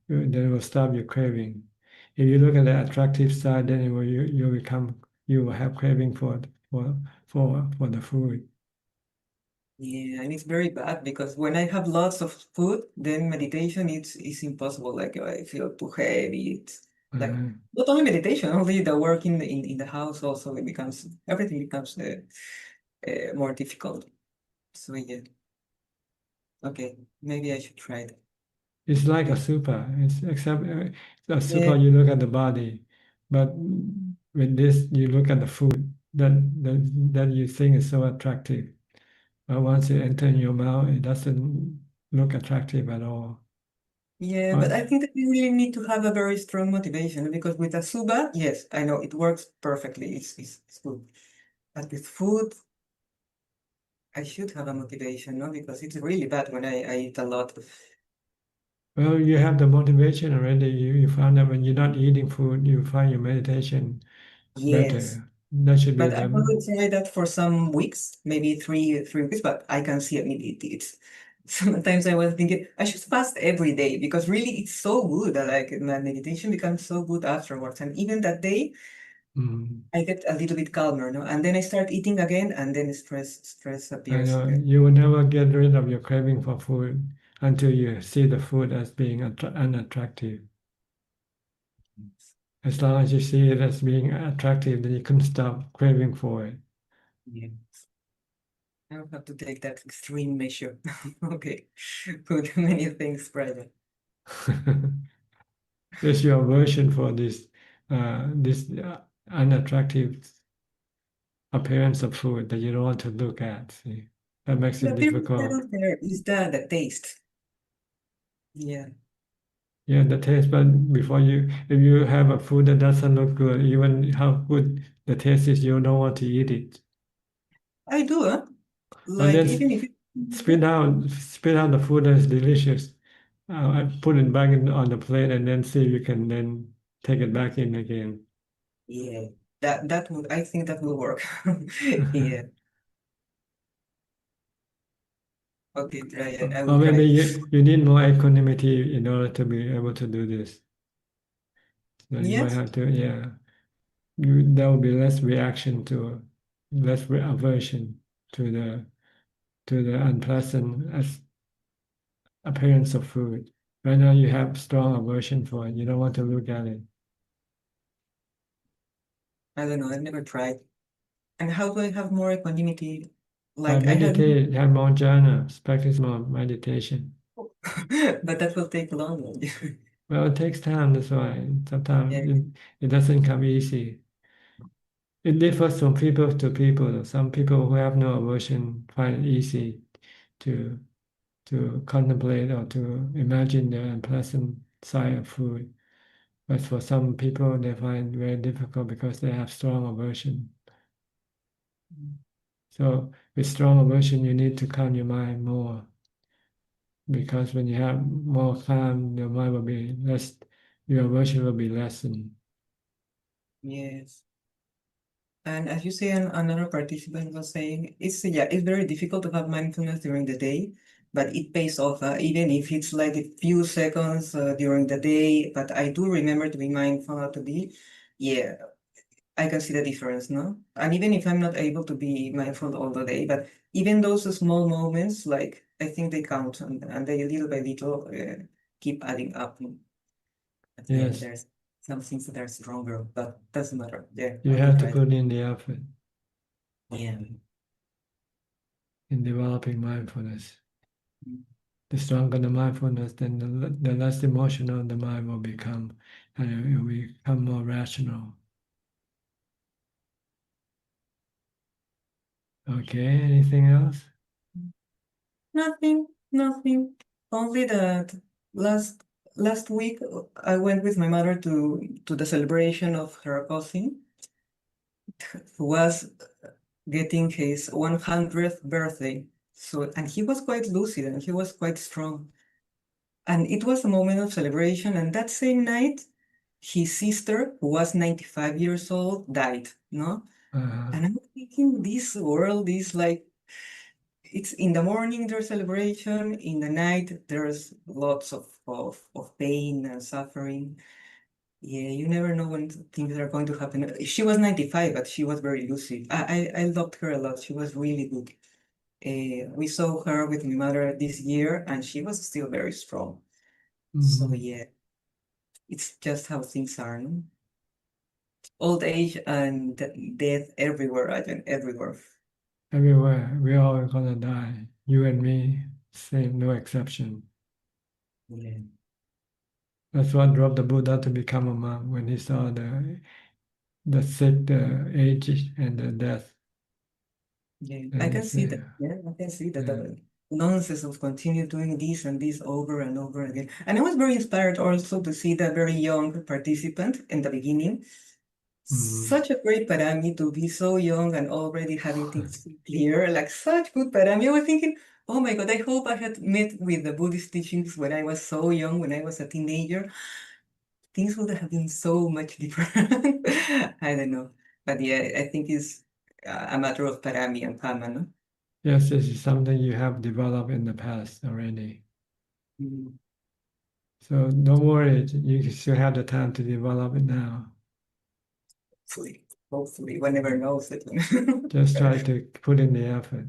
Then it will stop your craving. If you look at the attractive side, then you will have craving for the food. Yeah, and it's very bad because when I have lots of food, then meditation is impossible. Like I feel too heavy. It's like not only meditation, only the work in the house also everything becomes more difficult. So yeah. Okay, maybe I should try it. It's like a super. Except a super, you look at the body, but with this, you look at the food that you think is so attractive. But once it enters in your mouth, it doesn't look attractive at all. Yeah, but I think that you really need to have a very strong motivation because with a suba, yes, I know it works perfectly. It's good. But with food, I should have a motivation, no? Because it's really bad when I eat a lot. Well, you have the motivation already. You found that when you're not eating food, you find your meditation Yes. better. That should be But I will try that for some weeks, maybe three weeks, but I can see immediately it's sometimes I was thinking I should fast every day because really it's so good that like my meditation becomes so good afterwards. And even that day I get a little bit calmer, no? And then I start eating again and then stress I appears know again. you will never get rid of your craving for food until you see the food as being unattractive. As long as you see it as being attractive, then you can stop craving for it. Yes. I don't have to take that extreme measure. Okay, put many things private. There's your aversion for this unattractive appearance of food that you don't want to look at. See, that makes The it appearance I difficult. don't care is the taste. Yeah. Yeah, the taste. But if you have a food that doesn't look good, even how good the taste is, you don't want to eat it. I do, huh? Well, Like then even if spit out the food that's delicious. I put it back on the plate and then see if you can then take it back in again. yeah, that would I think that will work. Yeah. Okay, try it. I Or will try maybe it. you need more equanimity in order to be able to do this. So you might Yes. have to, yeah. There will be less reaction to, less aversion to the unpleasant appearance of food. Right now you have strong aversion for it. You don't want to look at it. I don't know. I've never tried. And how do I have more equanimity? By Like I have, meditate, have more jhanas, practice more meditation. but that will take longer. Well, it takes time, that's why. Sometimes Yeah. it doesn't come easy. It differs from people to people. Some people who have no aversion find it easy to contemplate or to imagine the unpleasant side of food. But for some people, they find it very difficult because they have strong aversion. So with strong aversion, you need to calm your mind more. Because when you have more calm, your mind will be less, your aversion will be lessened. Yes. And as you say, another participant was saying, it's very difficult to have mindfulness during the day, but it pays off, even if it's like a few seconds during the day. But I do remember to be mindful to be, yeah, I can see the difference, no? And even if I'm not able to be mindful all the day, but even those small moments, like I think they count, and they little by little keep adding up. But yeah, Yes, there's some things that are stronger, but doesn't matter. Yeah, you I will have to try. put in the effort Yeah. in developing mindfulness. The stronger the mindfulness, then the less emotional the mind will become, and it will become more rational. Okay, anything else? Nothing. Only that last week I went with my mother to the celebration of her cousin, who was getting his 100th birthday. So, and he was quite lucid and he was quite strong. And it was a moment of celebration. And that same night, his sister, who was 95 years old, died, no? And I'm thinking this world is like, it's in the morning there's celebration, in the night there's lots of pain and suffering. Yeah, you never know when things are going to happen. She was 95, but she was very lucid. I loved her a lot. She was really good. We saw her with my mother this year, and she was still very strong. So yeah, it's just how things are, no? Old age and death everywhere, Ajahn, everywhere. Everywhere, we all are gonna die. You and me, same, no exception. Yeah. That's what drove the Buddha to become a monk when he saw the sick, the age, and the death. Yeah, And I he can see said, that. Yeah, I can see that yeah. the nonsense of continue doing this and this over and over again. And I was very inspired also to see that very young participant in the beginning. Such a great parami to be so young and already having things clear, like such good parami. I was thinking, oh my God, I hope I had met with the Buddhist teachings when I was so young, when I was a teenager. Things would have been so much different. I don't know. But yeah, I think it's a matter of parami and karma, no? Yes, this is something you have developed in the past already. So don't worry, you still have the time to develop it now. Hopefully, one never knows it. Just try to put in the effort.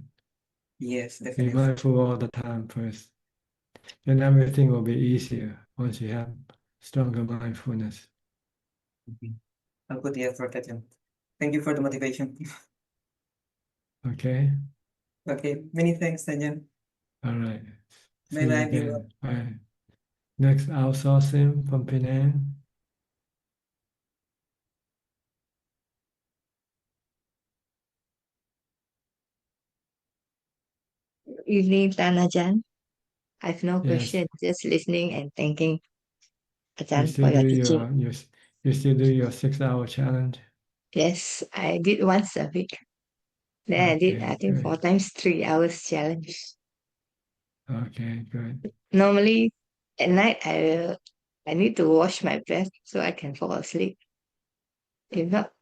Yes, Be definitely. mindful all the time first. Then everything will be easier once you have stronger mindfulness. I'll put the effort at him. Thank you for the motivation. Okay? Okay, many thanks, Ajahn. All right. See you Bye-bye, again. Bye. Next, outsourcing from Penang. Evening, Ajahn. I have no Yes. question, just listening and thanking You Ajahn still for your do teaching. you still do your 6-hour challenge? Yes, I did once a week. Then I did, I think, good. 4 times 3 hours challenge. Okay, good. Normally, at night, I need to wash my breath so I can fall asleep. If not,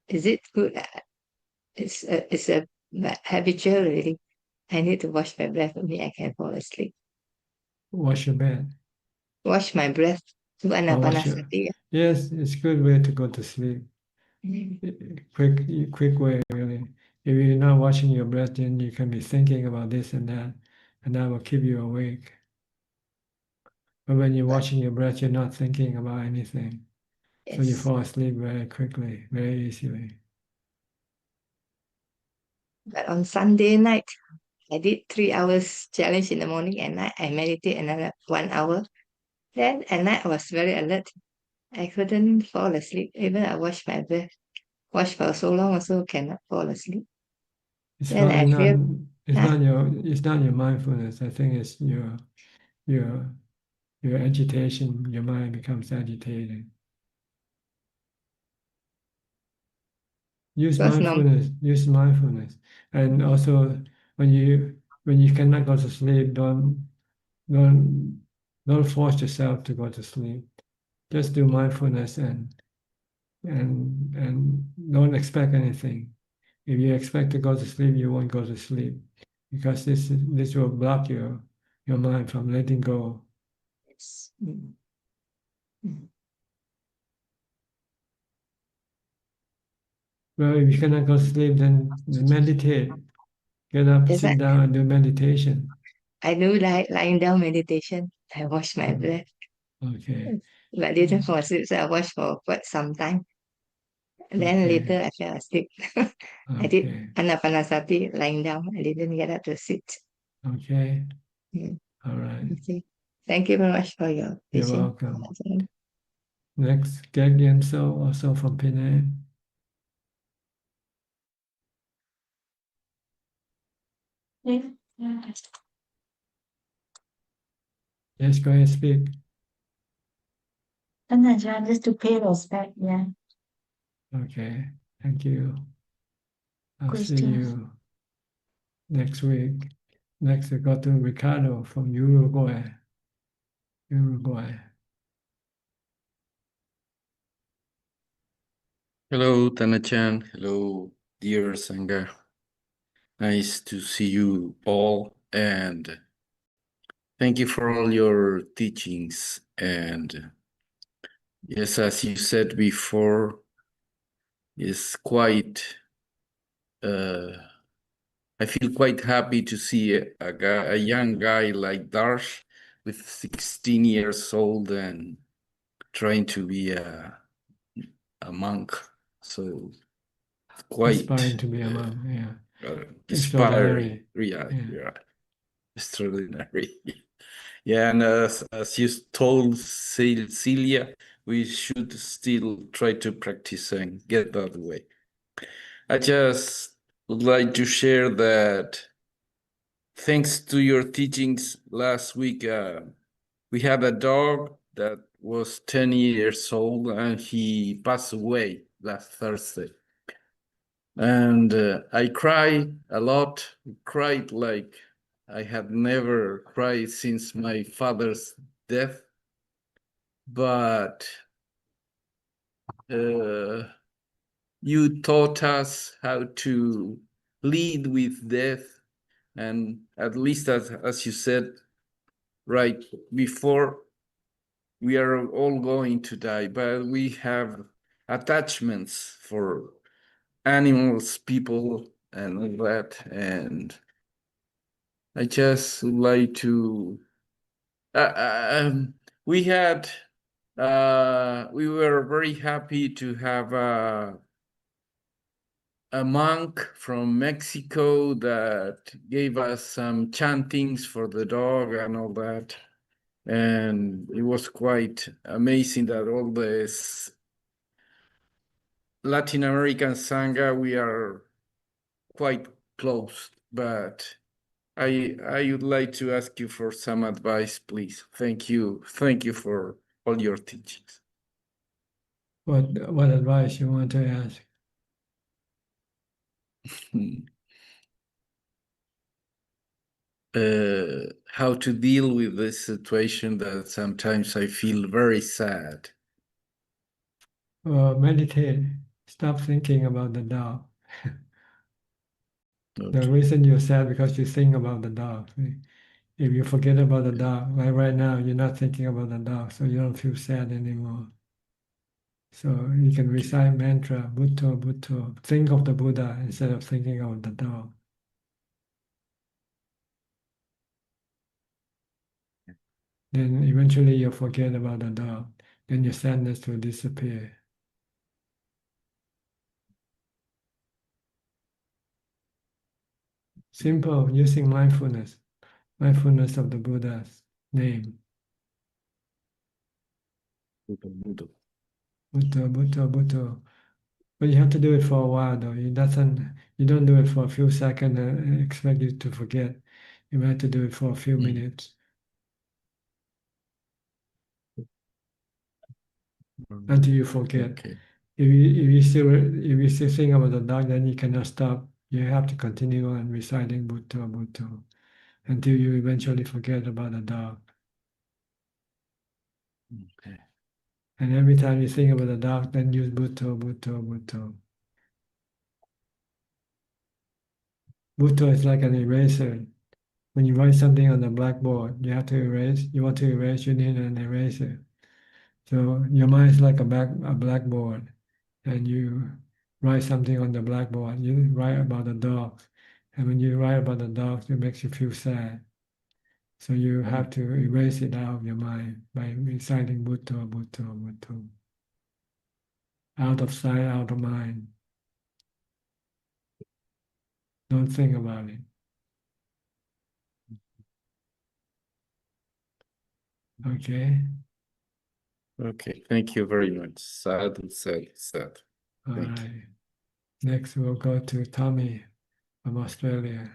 is it good? It's a habitual really. I need to wash my breath, only I can fall asleep. Wash your bed. Wash my breath. Do anapanasati. Yes, it's a good way to go to sleep. Quick way, really. If you're not washing your breath, then you can be thinking about this and that will keep you awake. But when you're washing your breath, you're not thinking about anything. Yes. So you fall asleep very quickly, very easily. But on Sunday night, I did 3 hours challenge in the morning, and night I meditate another 1 hour. Then at night I was very alert. I couldn't fall asleep. Even I washed my breath. Wash for so long also cannot fall asleep. It's Then probably I not feel it's not your mindfulness. I think it's your agitation, your mind becomes agitated. Use mindfulness. And also when you cannot go to sleep, don't force yourself to go to sleep. Just do mindfulness and don't expect anything. If you expect to go to sleep, you won't go to sleep because this will block your mind from letting go. Yes. Well, if you cannot go to sleep, then meditate. Get up, sit down, and do meditation. I do lying down meditation. I wash my breath. Okay. But didn't fall asleep, so I watched for quite some time. Then later I fell asleep. I did anapanasati lying down. I didn't get up to sit. Okay. All right. Okay. Thank you very much for your teaching. You're welcome. Next, Gag Yamso, also from Penang. Yes, go ahead, speak. And Ajahn, just to pay respect, yeah. Okay, thank you. I'll see Question. you next week. Next, we go to Ricardo from Uruguay. Hello, Tana-chan. Hello, dear Sangha. Nice to see you all, and thank you for all your teachings. And yes, as you said before, it's quite, I feel quite happy to see a young guy like Darsh with 16 years old and trying to be a monk. So quite Aspiring to be a monk, yeah. inspiring, Extraordinary. yeah. Extraordinary. Yeah, and as you told Celia, we should still try to practice and get that way. I just would like to share that thanks to your teachings last week, we had a dog that was 10 years old and he passed away last Thursday. And I cried a lot, cried like I had never cried since my father's death. But you taught us how to lead with death. And at least as you said right before, we are all going to die, but we have attachments for animals, people, and all that. And I just like to. We were very happy to have a monk from Mexico that gave us some chantings for the dog and all that. And it was quite amazing that all this Latin American Sangha, we are quite close, but I would like to ask you for some advice, please. Thank you. Thank you for all your teachings. What advice you want to ask? How to deal with this situation that sometimes I feel very sad. Meditate. Stop thinking about the dog. Okay. The reason you're sad because you think about the dog. If you forget about the dog, like right now, you're not thinking about the dog, so you don't feel sad anymore. So you can recite mantra, Bhutto, Bhutto. Think of the Buddha instead of thinking of the dog. Then eventually you'll forget about the dog. Then your sadness will disappear. Simple, using mindfulness. Mindfulness of the Buddha's name. Bhutto. Bhutto, Bhutto, Bhutto. But you have to do it for a while though. You don't do it for a few seconds and expect you to forget. You have to do it for a few minutes until you forget. Okay. If you still think about the dog, then you cannot stop. You have to continue on reciting Bhutto, Bhutto until you eventually forget about the dog. Okay. And every time you think about the dog, then use Bhutto, Bhutto, Bhutto. Bhutto is like an eraser. When you write something on the blackboard, you have to erase. You want to erase, you need an eraser. So your mind is like a blackboard, and you write something on the blackboard. You write about the dog, and when you write about the dog, it makes you feel sad. So you have to erase it out of your mind by reciting Bhutto, Bhutto, Bhutto. Out of sight, out of mind. Don't think about it. Okay. Okay. Thank you very much. Sad. All Thank right. Next, we'll go to Tommy from Australia.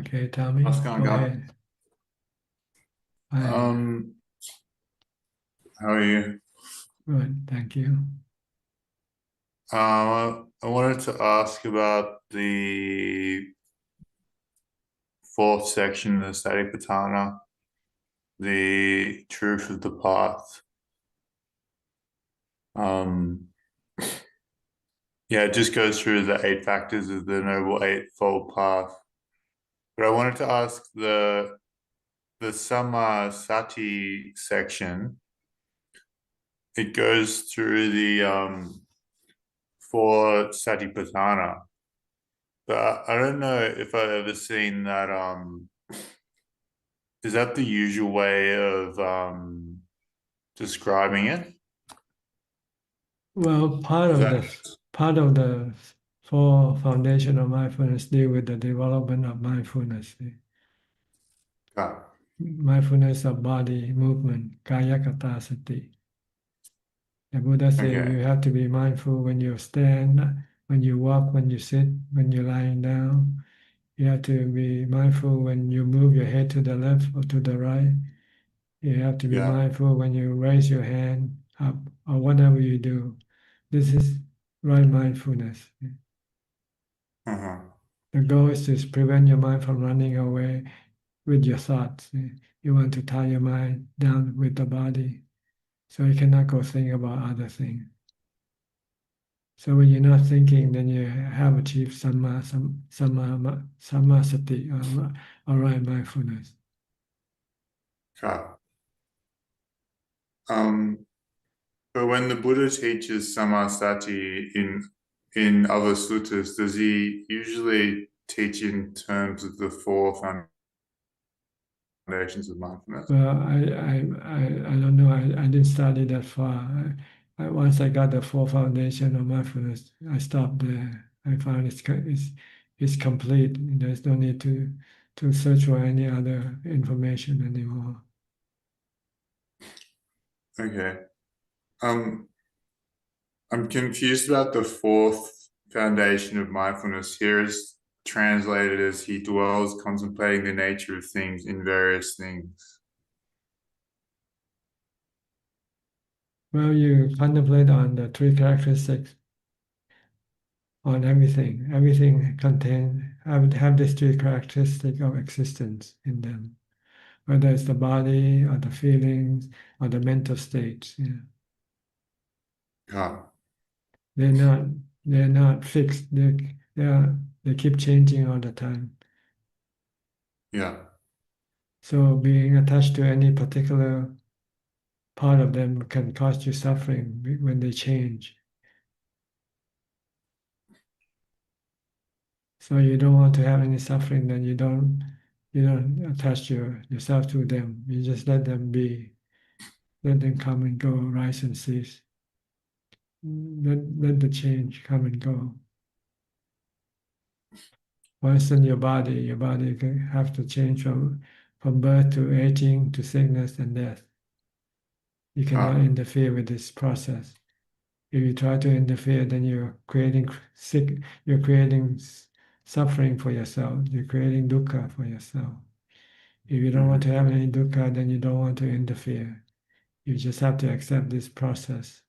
Okay, Tommy, What's going go on? ahead. Hi. How are you? Good, thank you. I wanted to ask about the fourth section, the Satipatthana, the truth of the path. Yeah, it just goes through the 8 factors of the Noble Eightfold Path. But I wanted to ask the Sammasati section. It goes through the 4 Satipatthana. But I don't know if I've ever seen that. Is that the usual way of describing it? Well, part of the 4 foundation of mindfulness deal with the development of mindfulness. Mindfulness of body movement, kaya kata sati. The Buddha said Okay. you have to be mindful when you stand, when you walk, when you sit, when you're lying down. You have to be mindful when you move your head to the left or to the right. You have to be Yeah. mindful when you raise your hand up or whatever you do. This is right mindfulness. The goal is to prevent your mind from running away with your thoughts. You want to tie your mind down with the body so you cannot go think about other things. So when you're not thinking, then you have achieved samma sati, or right mindfulness. Okay. But when the Buddha teaches Sammasati in other suttas, does he usually teach in terms of the 4 foundations of mindfulness? Well, I don't know. I didn't study that far. Once I got the 4 foundation of mindfulness, I stopped there. I found it's complete. There's no need to search for any other information anymore. Okay. I'm confused about the 4th foundation of mindfulness. Here is translated as he dwells contemplating the nature of things in various things. Well, you contemplate on the 3 characteristics on everything. Everything have these 3 characteristics of existence in them, whether it's the body or the feelings or the mental states. They're not fixed. They keep changing all the time. Yeah. So being attached to any particular part of them can cause you suffering when they change. So you don't want to have any suffering, then you don't attach yourself to them. You just let them be, let them come and go, rise and cease. Let the change come and go. Once in your body can have to change from birth to aging to sickness and death. You cannot interfere with this process. If you try to interfere, then you're creating suffering for yourself. You're creating dukkha for yourself. If you don't want to have any dukkha, then you don't want to interfere. You just have to accept this process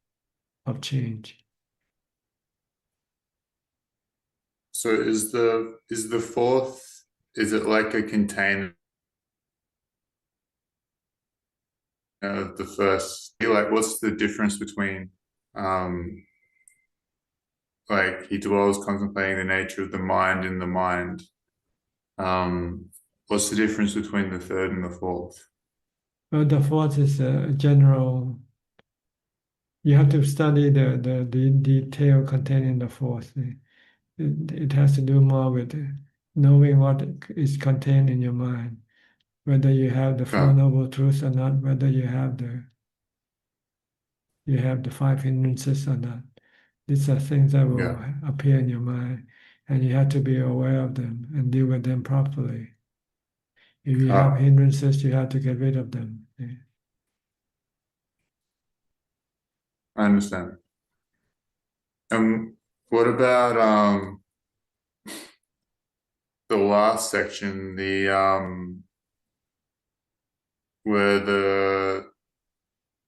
of change. So is the 4th, is it like a container of the first? Like, what's the difference between like he dwells contemplating the nature of the mind in the mind? What's the difference between the 3rd and the 4th? Well, the 4th is a general. You have to study the detail contained in the 4th. It has to do more with knowing what is contained in your mind, whether you have the 4 Noble Truths or not, whether you have the 5 hindrances or not. These are things that will appear in your mind, and you have to be aware of them and deal with them properly. If you have hindrances, you have to get rid of them. I understand. What about the last section, where the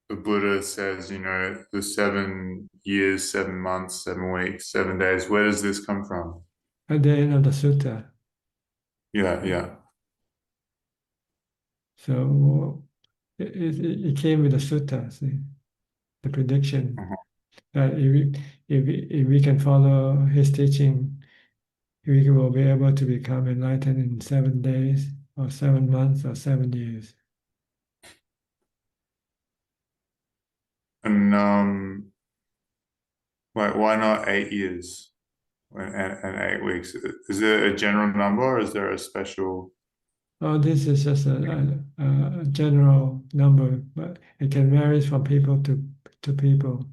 Buddha says, the 7 years, 7 months, 7 weeks, 7 days. Where does this come from? At the end of the sutta. Yeah. So it came with the sutta, see, the prediction that if we can follow his teaching, we will be able to become enlightened in 7 days, or 7 months, or 7 years. And why not 8 years and 8 weeks? Is it a general number, or is there a special? Oh, this is just a general number, but it can vary from people to people.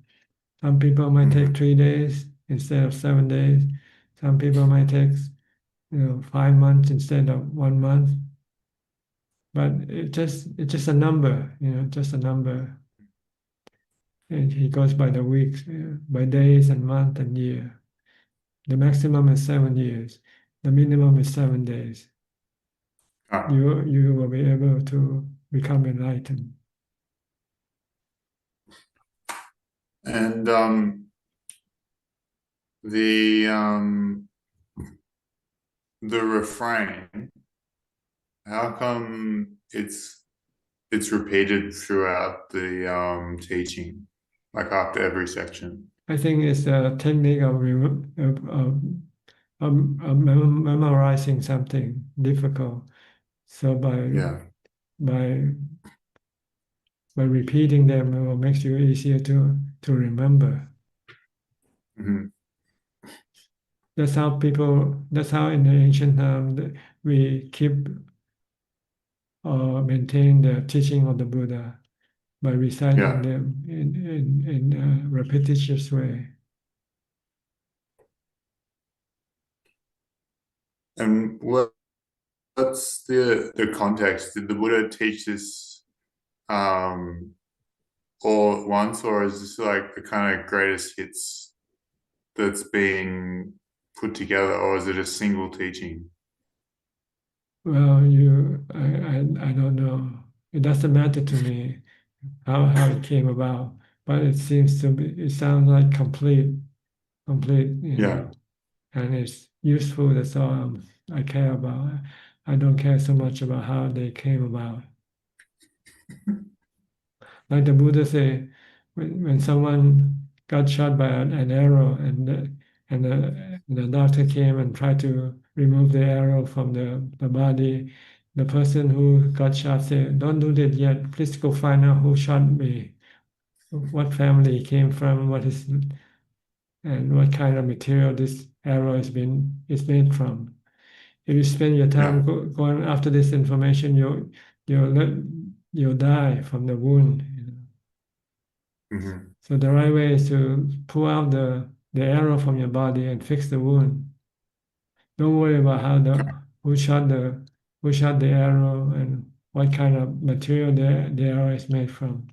Some people might take 3 days instead of 7 days. Some people might take 5 months instead of 1 month. But it's just a number, just a number. And he goes by the weeks, by days and month and year. The maximum is 7 years. The minimum is 7 days. You will be able to become enlightened. And the refrain, how come it's repeated throughout the teaching, like after every section? I think it's a technique of memorizing something difficult. So by repeating them, it will make you easier to remember. That's how in the ancient time we keep or maintain the teaching of the Buddha, by reciting them in a repetitious way. And what's the context? Did the Buddha teach this all at once, or is this like the kind of greatest hits that's being put together, or is it a single teaching? Well, I don't know. It doesn't matter to me how it came about, but it sounds like complete, and it's useful. That's all I care about. I don't care so much about how they came about. Like the Buddha say, when someone got shot by an arrow, and the doctor came and tried to remove the arrow from the body, the person who got shot said, "Don't do that yet. Please go find out who shot me, what family he came from, and what kind of material this arrow is made from. If you spend your time going after this information, you'll die from the wound." So the right way is to pull out the arrow from your body and fix the wound. Don't worry about who shot the arrow and what kind of material the arrow is made from.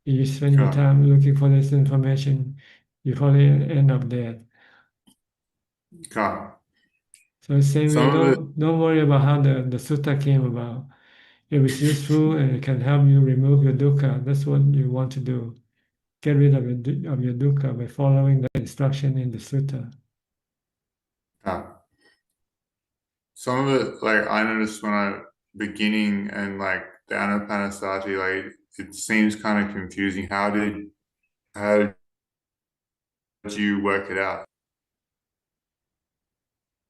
If you spend your time looking for this information, you probably end up dead. So same way, don't worry about how the sutta came about. If it's useful and it can help you remove your dukkha, that's what you want to do. Get rid of your dukkha by following the instruction in the sutta. Some of it, like I noticed when I beginning and like the anapanasati, like it seems kind of confusing. How did you work it out?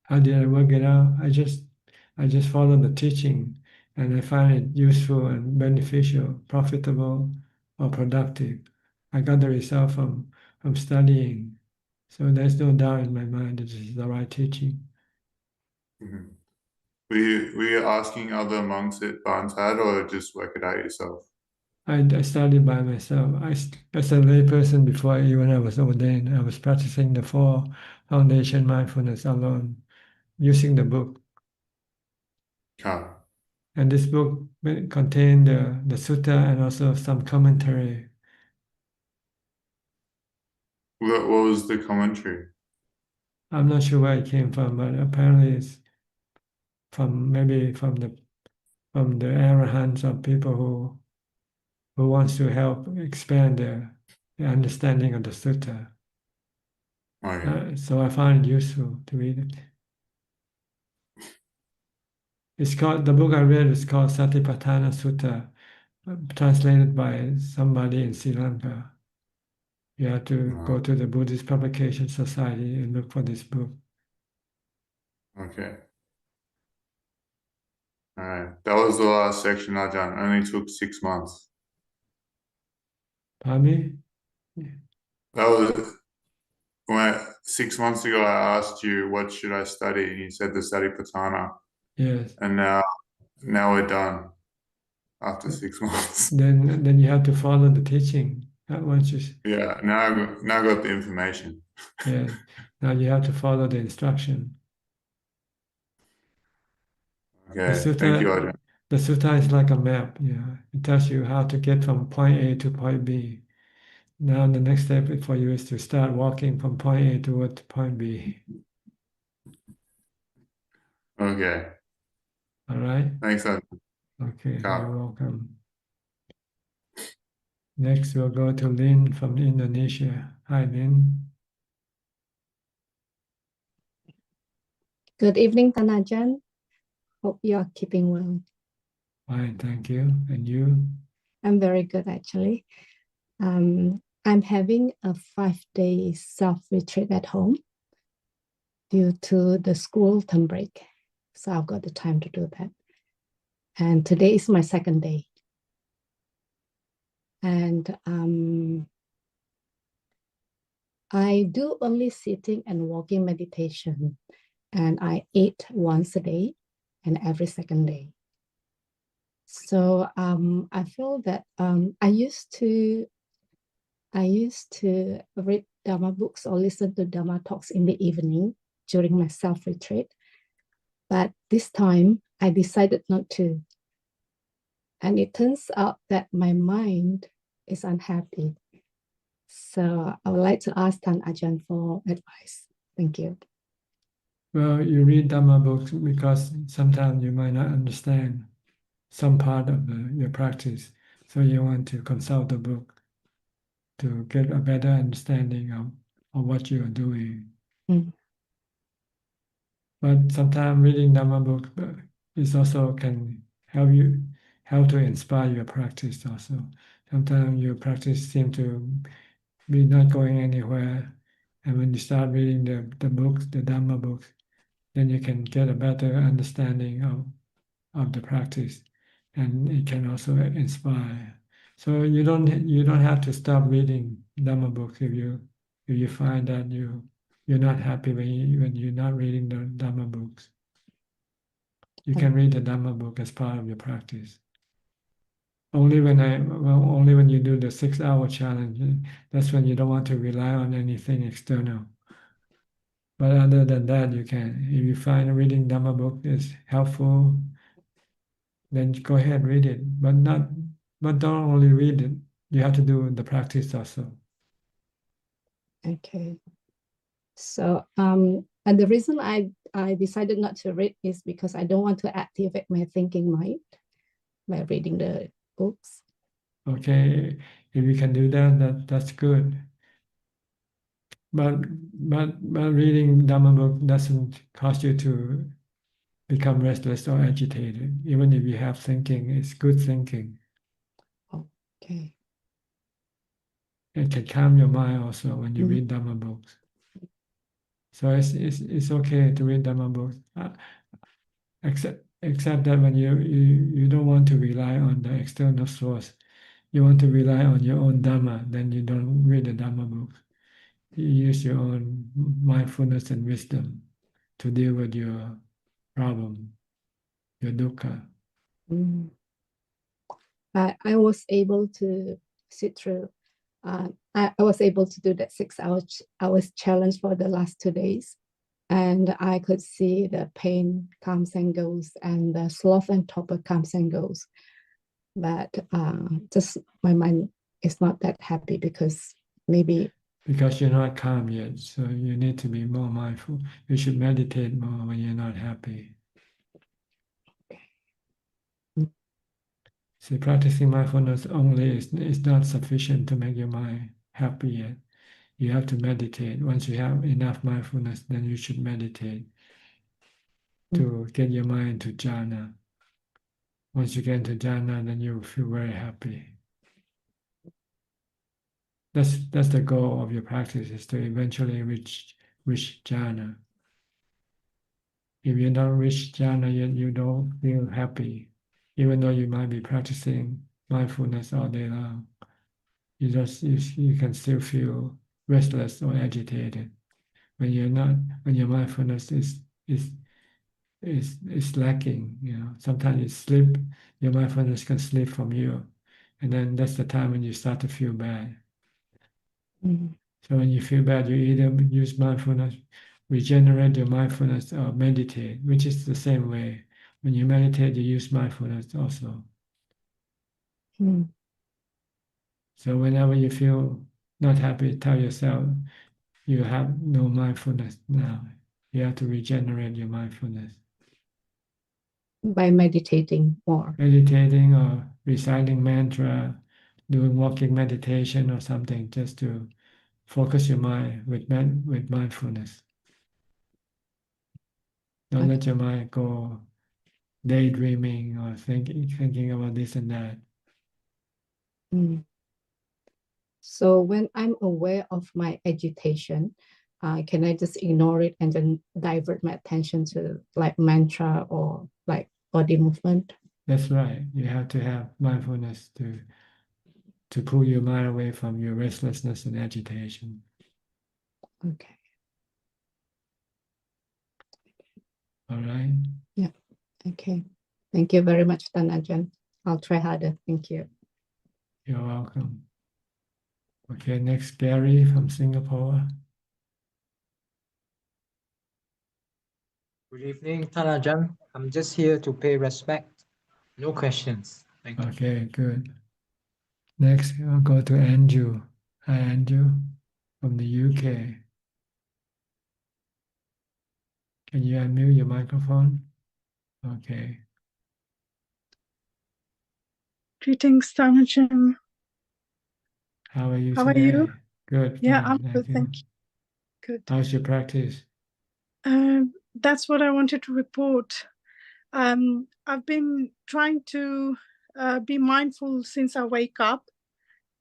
How did I work it out? I just followed the teaching, and I find it useful and beneficial, profitable, or productive. I got the result from studying, so there's no doubt in my mind that this is the right teaching. Were you asking other monks at Barnstad, or just work it out yourself? I studied by myself. As a lay person, before even I was ordained, I was practicing the 4 foundation mindfulness alone, using the book. And this book contained the sutta and also some commentary. What was the commentary? I'm not sure where it came from, but apparently maybe from the arahants or people who wants to help expand their understanding of the sutta. So I find it useful to read it. The book I read is called Satipathana Sutta, translated by somebody in Sri Lanka. You have to go to the Buddhist Publication Society and look for this book. Okay. All right. That was the last section, Ajahn. Only took 6 months. Pardon me? That was when 6 months ago I asked you what should I study, and you said the Satipatthana. Yes. And now we're done after 6 months. Then you have to follow the teaching. Once you Yeah. Now I got the information. yeah. Now you have to follow the instruction. Okay. Thank you, Ajahn. The sutta is like a map. Yeah, it tells you how to get from point A to point B. Now the next step for you is to start walking from point A toward point B. Okay. All right. Thanks, Ajahn. Okay, Ciao. you're welcome. Next, we'll go to Lynn from Indonesia. Hi, Lynn. Good evening, Tanajan. Hope you're keeping well. Fine, thank you. And you? I'm very good, actually. I'm having a 5-day self-retreat at home due to the school term break. So I've got the time to do that. And today is my 2nd day. And I do only sitting and walking meditation. And I eat once a day and every 2nd day. So I feel that I used to read Dhamma books or listen to Dhamma talks in the evening during my self-retreat. But this time I decided not to. And it turns out that my mind is unhappy. So I would like to ask Tan Ajahn for advice. Thank you. Well, you read Dhamma books because sometimes you might not understand some part of your practice. So you want to consult the book to get a better understanding of what you are doing. But sometimes reading Dhamma book is also can help to inspire your practice also. Sometimes your practice seems to be not going anywhere. And when you start reading the books, the Dhamma books, then you can get a better understanding of the practice. And it can also inspire. So you don't have to stop reading Dhamma books if you find that you're not happy when you're not reading the Dhamma books. You can read the Dhamma book as part of your practice. Only when you do the 6-hour challenge, that's when you don't want to rely on anything external. But other than that, you can. If you find reading Dhamma book is helpful, then go ahead and read it. But don't only read it. You have to do the practice also. Okay. So and the reason I decided not to read is because I don't want to activate my thinking mind by reading the books. Okay, if you can do that's good. But reading Dhamma book doesn't cause you to become restless or agitated. Even if you have thinking, it's good thinking. Okay. It can calm your mind also when you read Dhamma books. So it's okay to read Dhamma books, except that when you don't want to rely on the external source, you want to rely on your own Dhamma, then you don't read the Dhamma books. You use your own mindfulness and wisdom to deal with your problem, your dukkha. I was able to sit through. I was able to do that 6 hours challenge for the last 2 days, and I could see the pain comes and goes, and the sloth and torpor comes and goes. But just my mind is not that happy because you're not calm yet, so you need to be more mindful. You should meditate more when you're not happy. See, practicing mindfulness only is not sufficient to make your mind happy yet. You have to meditate. Once you have enough mindfulness, then you should meditate to get your mind to jhana. Once you get into jhana, then you feel very happy. That's the goal of your practice, is to eventually reach jhana. If you don't reach jhana yet, you don't feel happy, even though you might be practicing mindfulness all day long. You can still feel restless or agitated when your mindfulness is lacking. Sometimes you slip, your mindfulness can slip from you, and then that's the time when you start to feel bad. So when you feel bad, you either use mindfulness, regenerate your mindfulness, or meditate, which is the same way. When you meditate, you use mindfulness also. So whenever you feel not happy, tell yourself you have no mindfulness now. You have to regenerate your mindfulness. By meditating more. Meditating or reciting mantra, doing walking meditation or something, just to focus your mind with mindfulness. Don't let your mind go daydreaming or thinking about this and that. So when I'm aware of my agitation, can I just ignore it and then divert my attention to like mantra or like body movement? That's right. You have to have mindfulness to pull your mind away from your restlessness and agitation. Okay. All right. Yeah. Okay. Thank you very much, Ajaan. I'll try harder. Thank you. You're welcome. Okay, next, Gary from Singapore. Good evening, Ajaan. I'm just here to pay respect. No questions. Thank you. Okay, good. Next, I'll go to Andrew. Hi, Andrew, from the UK. Can you unmute your microphone? Okay. Greetings, Ajaan. How are you How are today? you? Good, Yeah, fine, I'm thank good, you. thank you. Good. How's your practice? That's what I wanted to report. I've been trying to be mindful since I wake up.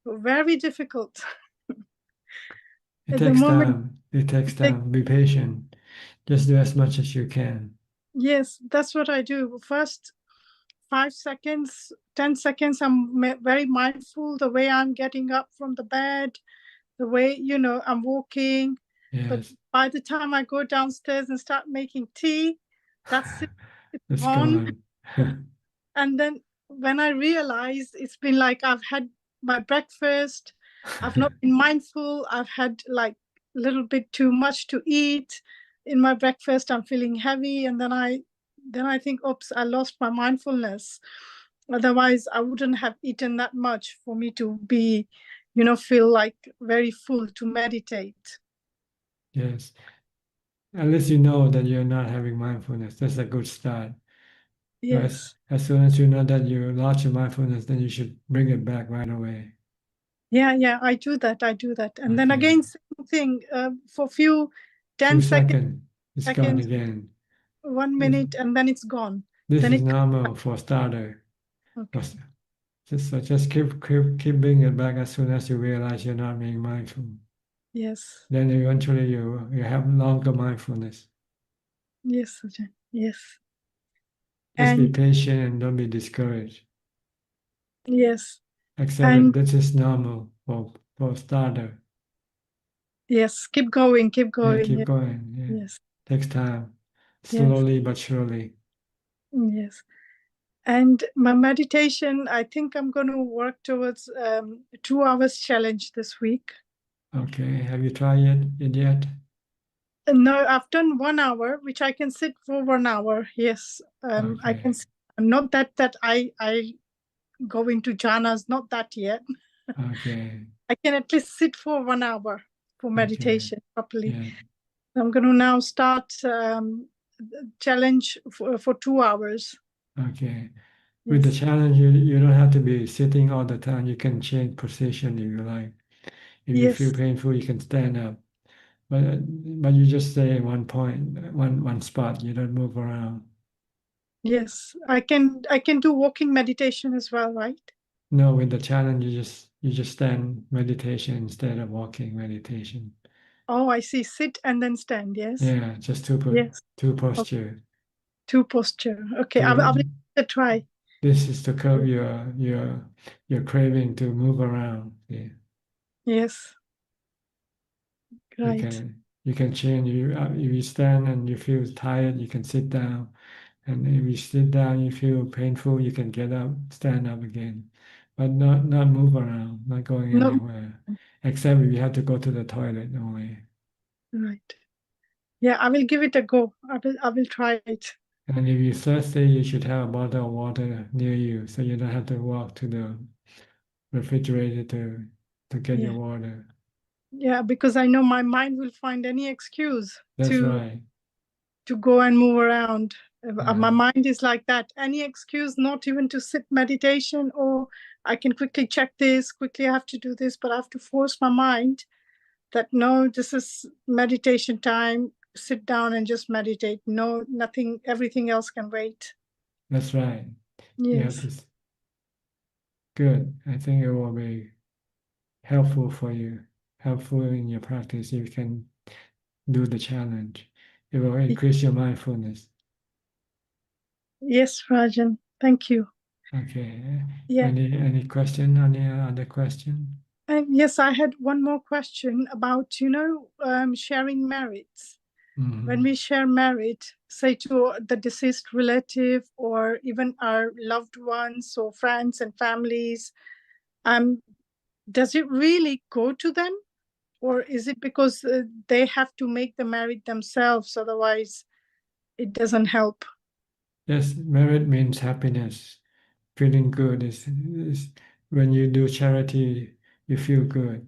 Very difficult. It At the takes moment, time. It takes time. Be patient. Just do as much as you can. yes, that's what I do. First 5 seconds, 10 seconds, I'm very mindful the way I'm getting up from the bed, the way, I'm walking. Yes. But by the time I go downstairs and start making tea, that's it. It's gone. And then when I realize it's been like I've had my breakfast, I've not been mindful, I've had like a little bit too much to eat in my breakfast, I'm feeling heavy, and then I think, oops, I lost my mindfulness. Otherwise, I wouldn't have eaten that much for me to be, feel like very full to meditate. Yes. At least you know that you're not having mindfulness. That's a good start. Yes. As soon as you know that you lost your mindfulness, then you should bring it back right away. Yeah, I do that. And then again, same thing, for few 10 seconds. It's gone again. 1 minute, and then it's gone. This then is normal for starter. Okay. Just keep bringing it back as soon as you realize you're not being mindful. Yes. Then eventually you have longer mindfulness. Yes, Ajaan. Yes. Just be patient and don't be discouraged. Yes. Accept it. This is normal for starter. Yes. Keep going. Yeah, keep going. Yeah. Yes. Takes time. Slowly but surely. Yes. And my meditation, I think I'm going to work towards 2 hours challenge this week. Okay. Have you tried it yet? No, I've done 1 hour, which I can sit for 1 hour. Yes. I can sit. Not that I go into jhanas, not that yet. Okay. I can at least sit for 1 hour for meditation properly. Yeah. I'm going to now start challenge for 2 hours. Okay. With the Yes. challenge, you don't have to be sitting all the time. You can change position if you like. If you feel Yes. painful, you can stand up. But you just stay in one point, one spot. You don't move around. Yes. I can do walking meditation as well, right? No, with the challenge, you just stand meditation instead of walking meditation. Oh, I see. Sit and then stand. Yes. Yeah, just two Yes. posture. Two posture. Okay. I will give it a try. This is to curb your craving to move around. Yeah. Yes. Right. You can change. If you stand and you feel tired, you can sit down. And if you sit down, you feel painful, you can get up, stand up again, but not move around, not going No. anywhere, except if you have to go to the toilet only. Right. Yeah, I will give it a go. I will try it. And if you're thirsty, you should have a bottle of water near you, so you don't have to walk to the refrigerator to get your water. Yeah, because I know my mind will find any excuse That's right. to go and move around. Yeah. My mind is like that. Any excuse, not even to sit meditation, or I can quickly check this, quickly I have to do this, but I have to force my mind that no, this is meditation time. Sit down and just meditate. No, nothing, everything else can wait. That's right. Yes. Good. I think it will be helpful for you, helpful in your practice if you can do the challenge. It will increase your mindfulness. Yes, Rajan. Thank you. Okay. Yeah. Any question? Any other question? And yes, I had one more question about, sharing merits. Mm-hmm. When we share merit, say to the deceased relative or even our loved ones or friends and families, does it really go to them? Or is it because they have to make the merit themselves, otherwise it doesn't help? Yes, merit means happiness. Feeling good is when you do charity, you feel good.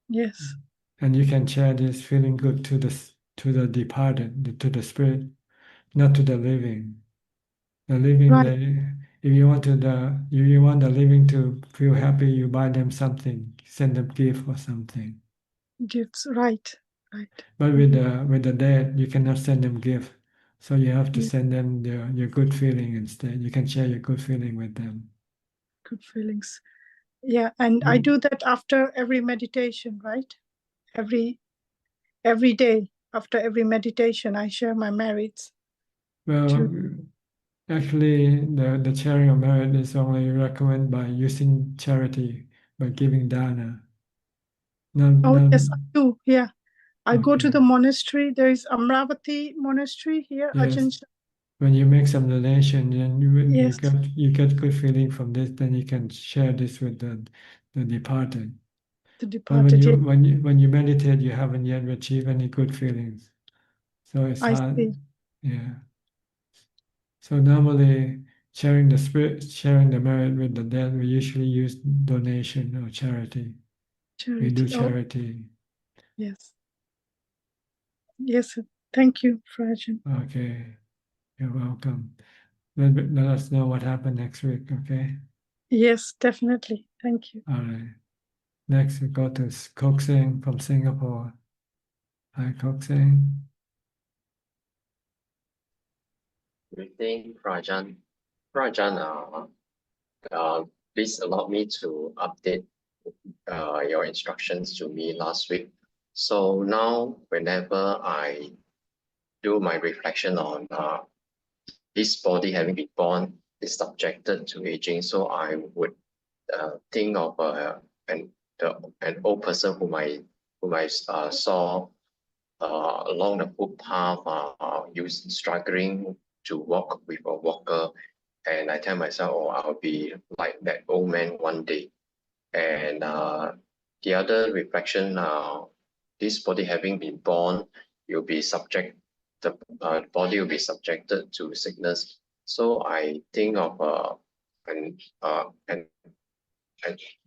Yes. And you can share this feeling good to the departed, to the spirit, not to the living. The living, Right. if you want the living to feel happy, you buy them something, send them gift or something. Gifts, right. But with the dead, you cannot send them gift, so you have to send them your good feeling instead. You can share your good feeling with them. Good feelings. Yeah, and I do that after every meditation, right? Every day after every meditation, I share my merits. Well, actually, the sharing of merit is only recommended by using charity, by giving dana. Yes, I do. Yeah, I go to the monastery. There is Amravati monastery here. Yes. Ajaan. When you make some donation, then you get good feeling from this. Then you can share this with the departed. The But departed. when you meditate, you haven't yet achieved any good feelings, so it's I hard. see. Yeah. So normally, sharing the merit with the dead, we usually use donation or charity. We do charity. Yes. Yes. Thank you, Rajan. Okay. You're welcome. Let us know what happened next week, okay? Yes, definitely. Thank you. All right. Next, we go to Kok Seng from Singapore. Hi, Kok Seng. Greeting, Rajan. Rajan, please allow me to update your instructions to me last week. So now, whenever I do my reflection on this body having been born is subjected to aging, so I would think of an old person whom I saw along the footpath, struggling to walk with a walker, and I tell myself, oh, I'll be like that old man one day. And the other reflection, this body having been born, you'll be the body will be subjected to sickness. So I think of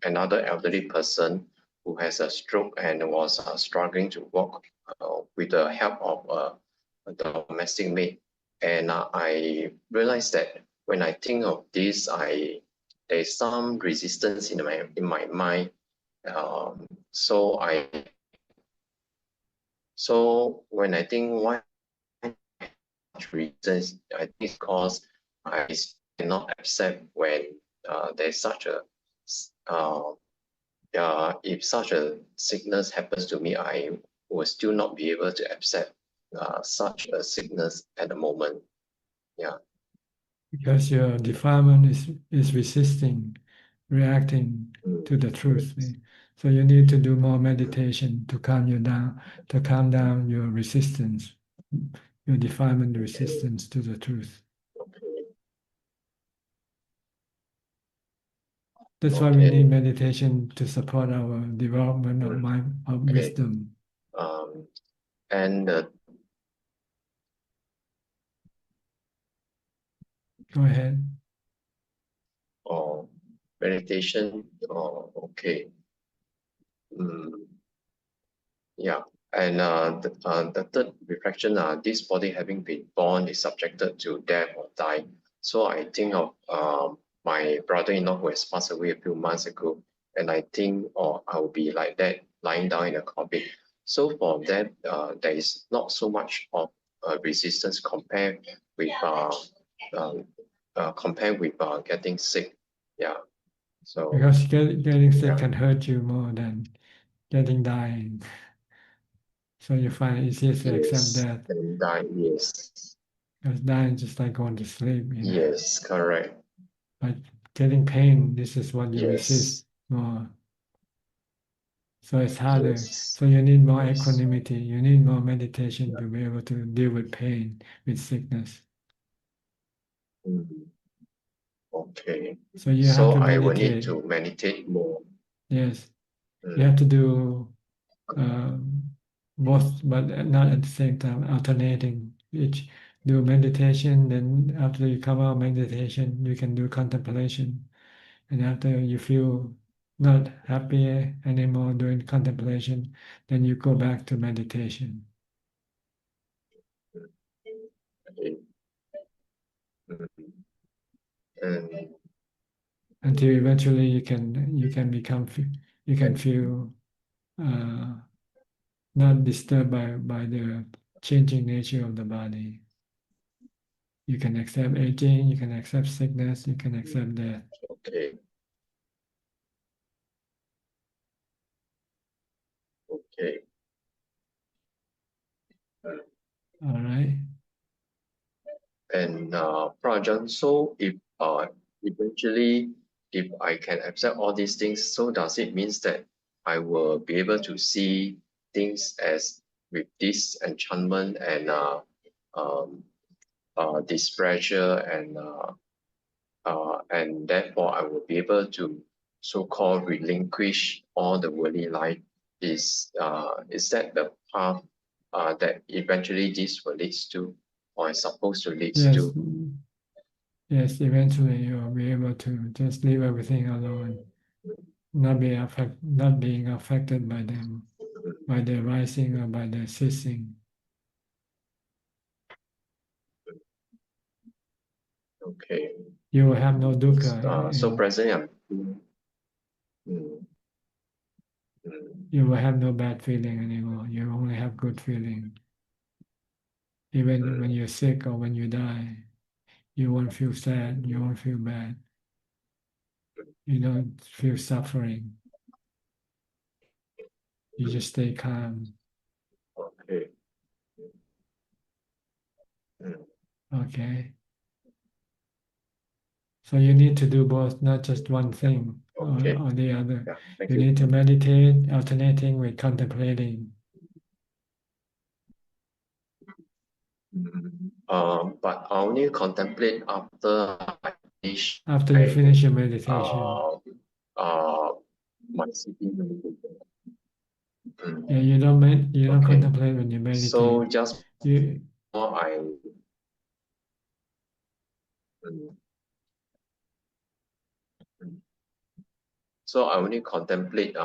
another elderly person who has a stroke and was struggling to walk with the help of a domestic maid. And I realized that when I think of this, there's some resistance in my mind. So when I think why reasons, I think it's because I cannot accept when there's such a if such a sickness happens to me, I will still not be able to accept such a sickness at the moment. Yeah. Because your defilement is resisting, reacting to the truth. So you need to do more meditation to calm you down, to calm down your resistance, your defilement resistance to the truth. That's why we need meditation to support our development of mind, of wisdom. And Go ahead. Oh, meditation. Oh, okay. Yeah. And the third reflection, this body having been born is subjected to death or die. So I think of my brother-in-law who has passed away a few months ago, and I think, I will be like that, lying down in a coffin. So for that, there is not so much of resistance compared with getting sick. Yeah. So Because getting sick can hurt you more than getting dying. So you find it easier to accept death. And die, yes. Because dying is just like going to sleep. Yes, correct. But getting pain, this is what you resist more. So it's harder. So you need more equanimity. You need more meditation to be able to deal with pain, with sickness. Okay. So you have to I will need meditate. to meditate more. Yes. You have to do both, but not at the same time, alternating. Each do meditation, then after you come out of meditation, you can do contemplation. And after you feel not happy anymore doing contemplation, then you go back to meditation. Until eventually you can become you can feel not disturbed by the changing nature of the body. You can accept aging, you can accept sickness, you can accept death. Okay. Okay. All right. And Prajan, so if eventually if I can accept all these things, so does it means that I will be able to see things as with disenchantment and displeasure and therefore I will be able to so-called relinquish all the worldly life. Is that the path that eventually this will lead to, or is supposed to lead Yes. to? Yes, eventually you'll be able to just leave everything alone, not being affected by them, by their rising or by their ceasing. Okay. You will have no dukkha. So presently You will have no bad feeling anymore. You only have good feeling. Even when you're sick or when you die, you won't feel sad, you won't feel bad. You don't feel suffering. You just stay calm. Okay. Okay. So you need to do both, not just one thing or the other. You need to meditate, alternating with contemplating. But I only contemplate after I finish. After you finish your meditation. My sitting meditation. Yeah, you don't contemplate when you meditate. So just you, before I so I only contemplate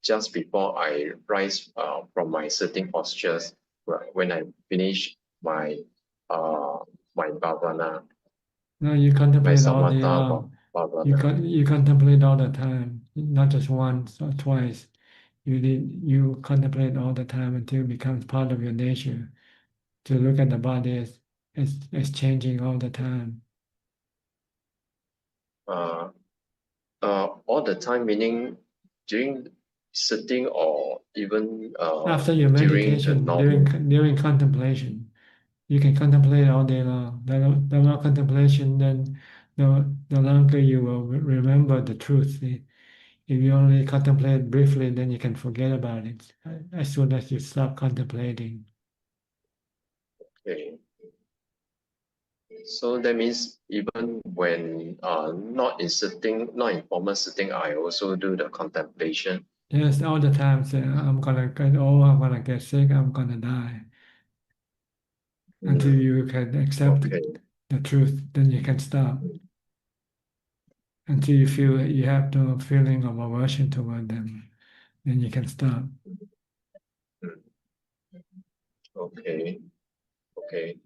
just before I rise from my sitting postures when I finish my my bhavana. No, you contemplate all day samatha long. bhavana. You contemplate all the time, not just once or twice. You contemplate all the time until it becomes part of your nature. To look at the body as changing all the time. Uh, all the time, meaning during sitting or even After your during the meditation, normal. during contemplation, you can contemplate all day long. The more contemplation, then the longer you will remember the truth. If you only contemplate briefly, then you can forget about it as soon as you stop contemplating. Okay. So that means even when not in sitting, not in formal sitting, I also do the contemplation. Yes, all the time say, I'm gonna get old, I'm gonna get sick, I'm gonna die. Until you can accept Okay. the truth, then you can stop. Until you feel you have no feeling of aversion toward them, then you can stop. Okay. Okay.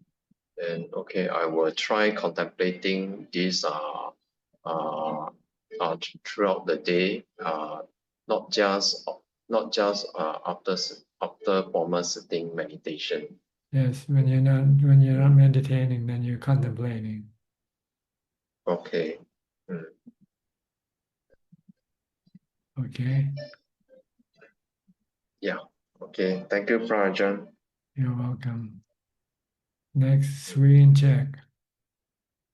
Then okay, I will try contemplating this throughout the day, not just after formal sitting meditation. Yes, when you're not meditating, then you're contemplating. Okay. Okay. Yeah. Okay. Thank you, Prajan. You're welcome. Next, Sri in Czech,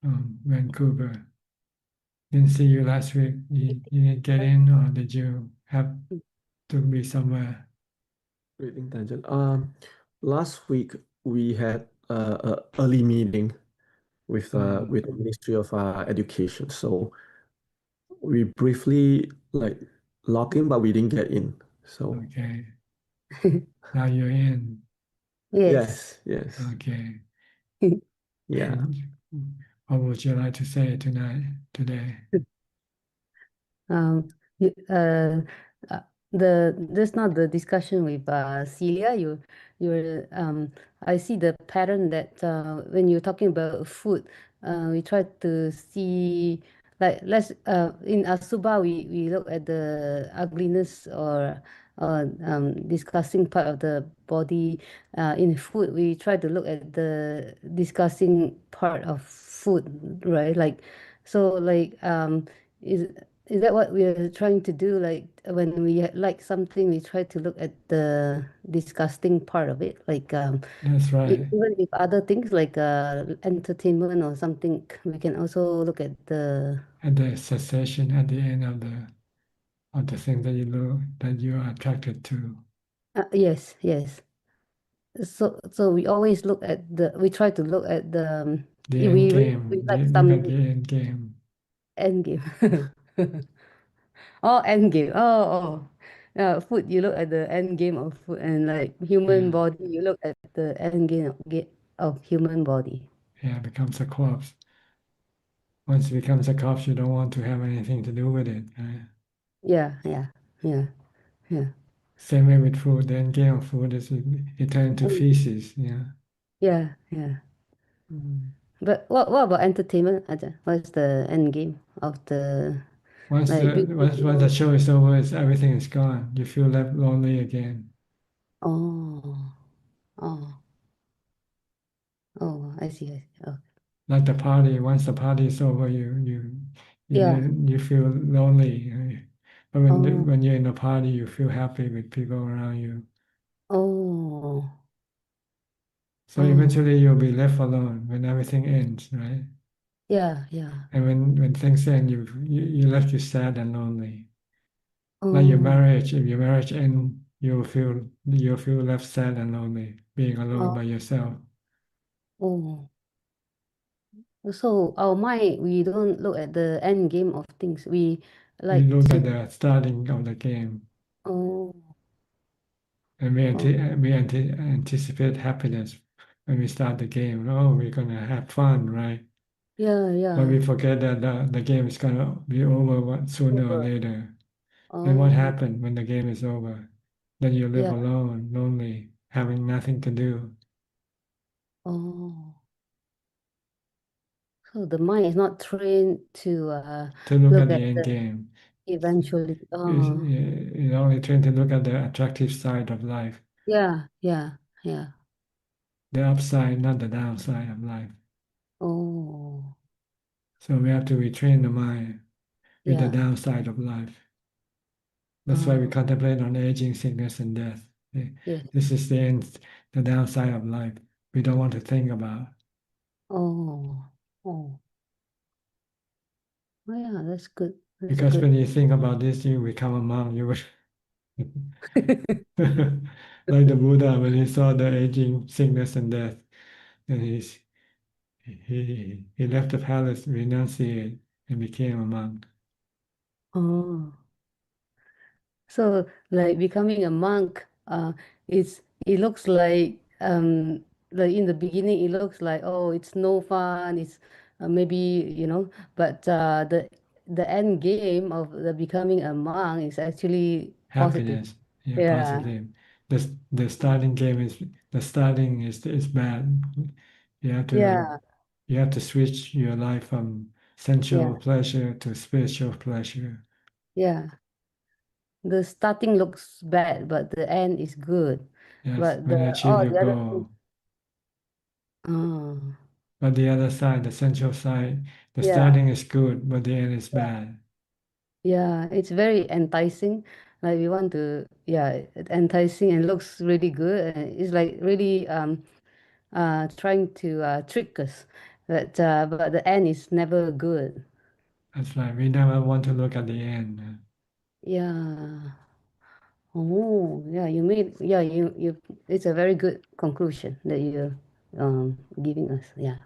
Vancouver. Didn't see you last week. You didn't get in, or did you have to be somewhere? Greeting, Tanjan. Last week we had a early meeting with the Ministry of Education. So we briefly like logged in, but we didn't get in. So Okay. Now you're in. yes, yes. Okay. Yeah. What would you like to say today? You, just now the discussion with Celia, I see the pattern that when you're talking about food, we try to see like in Asubha we look at the ugliness or disgusting part of the body. In food, we try to look at the disgusting part of food, right? Like so, like is is that what we're trying to do? Like when we like something, we try to look at the disgusting part of it. Like That's right. even if other things like entertainment or something, we can also look at the At the cessation, at the end of the thing that you are attracted to. yes, yes. So we always look at we try to look at the The if end we game. like Look at some the end game. end game. Oh, end game. Oh. Yeah, food, you look at the end game of food, and like human body, you look at the end game of human body. Yeah, it becomes a corpse. Once it becomes a corpse, you don't want to have anything to do with it. Right? Yeah. Same way with food. The end game of food is it turns into feces. Yeah. Yeah. But what about entertainment, Ajahn? What's the end game of the Once like big once the show is over, everything is gone. You feel left lonely again. Oh. I see. Oh. Like the party. Once the party is over, Yeah. you feel lonely. But Oh. when you're in a party, you feel happy with people around you. Oh. So eventually you'll be left alone when everything ends, right? Yeah. And when things end, you left you sad and lonely. Like your Oh. marriage, if your marriage ends, you'll feel left sad and lonely, being alone Oh. by yourself. Oh. So our mind, we don't look at the end game of things. We We like look at to. the starting of the game, Oh. and we anticipate happiness when we start the game. Oh, we're gonna have fun, right? But we Yeah. forget that the game is gonna be over sooner or Over. later. And what Oh. happened when the game is over? Then you live Yeah. alone, lonely, having nothing to do. Oh. So the mind is not trained to look look at the at end the game. eventually. It's, Oh, it's only trained to look at the attractive side of life, yeah, yeah, yeah. the upside, not the downside of life. Oh, So we have to retrain the mind with the yeah. downside of life. That's why we Oh, contemplate on aging, sickness, and death. yeah. This is the end, the downside of life. We don't want to think about. Oh, oh. Oh, yeah, that's good. That's Because good. when you think about this, you become a monk. You would like the Buddha when he saw the aging, sickness, and death, and he left the palace, renunciated, and became a monk. Oh, so like becoming a monk, it looks like in the beginning it looks like, oh, it's no fun, it's maybe, but the end game of the becoming a monk is actually positive. Happiness, yeah, Yeah, positive. The starting game is bad. You have to yeah, you have to switch your life from sensual yeah, pleasure to spiritual pleasure. yeah. The starting looks bad, but the end is good. Yes, But when you achieve your the other thing, goal. oh, But the other side, the sensual side, the yeah. starting is good, but the end is bad. Yeah, it's very enticing. Like we want to, yeah, enticing and looks really good. And it's like really trying to trick us. But the end is never good. That's right. We never want to look at the end. Yeah. Oh, yeah, you it's a very good conclusion that you're giving us. Yeah.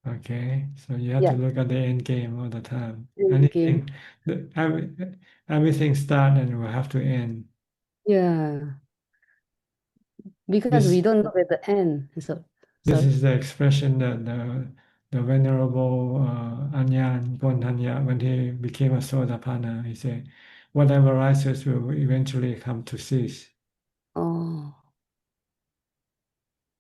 Okay, so you have to Yeah. look at the end game all the time. End game. Anything, everything start and will have to end. Yeah. Because we This don't look at the end. So this sorry. is the expression that the venerable Ajaan Suchart, when he became a Sotapana, he said, "Whatever rises will eventually come to cease." Oh.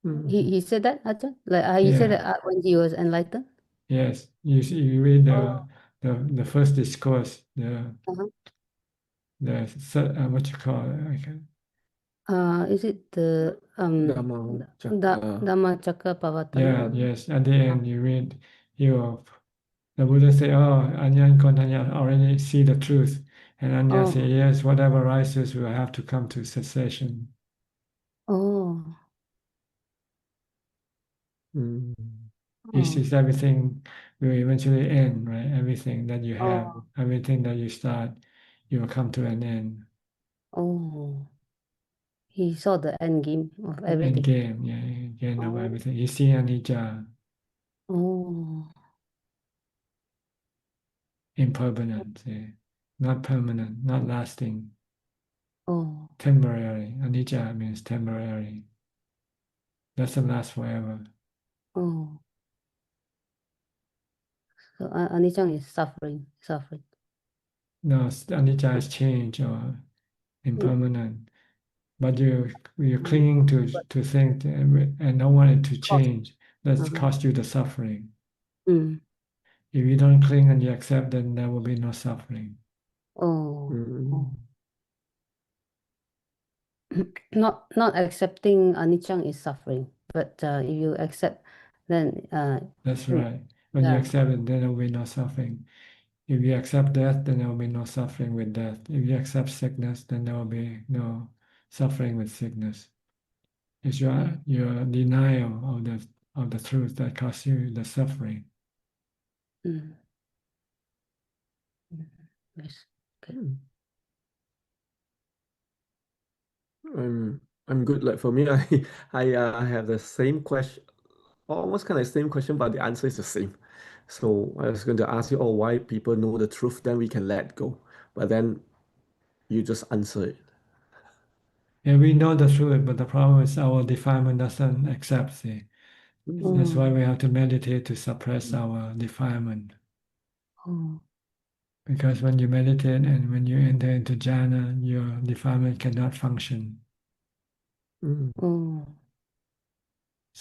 Mhm. He said that, Ajahn? Like he said Yeah. that when he was enlightened? Yes, you read Oh. the first discourse, Uh-huh. what you call it? I can, Is it the Dhammatalk. Dhammacakkappavattana? yes. At the end, you read, the Buddha say, "Oh, Ajaan Suchart already see the truth," and Anya say, Oh, "Yes, whatever rises will have to come to cessation." oh, Mm. It's oh, just everything will eventually end, right? Everything that you have, oh, everything that you start, you will come to an end. oh. He saw the end game of End everything. game, yeah, end of Oh, everything. You see anicca, oh, impermanent, not permanent, not lasting, oh, temporary. Anicca means temporary. Doesn't last forever. oh. So anicca is suffering. No, anicca is change or Mm, impermanent. But you're mm. clinging But to things and don't want it to cost. change. That's Uh-huh. cost you the suffering. Mm. If you don't cling and you accept, then there will be no suffering. Oh, Mm. oh. Not accepting anicca is suffering, but if you accept, then That's right. When you yeah. accept it, then there will be no suffering. If you accept death, then there will be no suffering with death. If you accept sickness, then there will be no suffering with sickness. It's your denial of the truth that causes you the suffering. Mm. Mm. Yes. Okay. I'm good. Like for me, I have the same question, almost kind of same question, but the answer is the same. So I was going to ask you, oh, why people know the truth, then we can let go. But then you just answer it. Yeah, we know the truth, but the problem is our defilement doesn't accept it. That's why Oh, we have to meditate to suppress our defilement. oh, Because when you meditate and when you enter into jhana, your defilement cannot function. Mm. oh.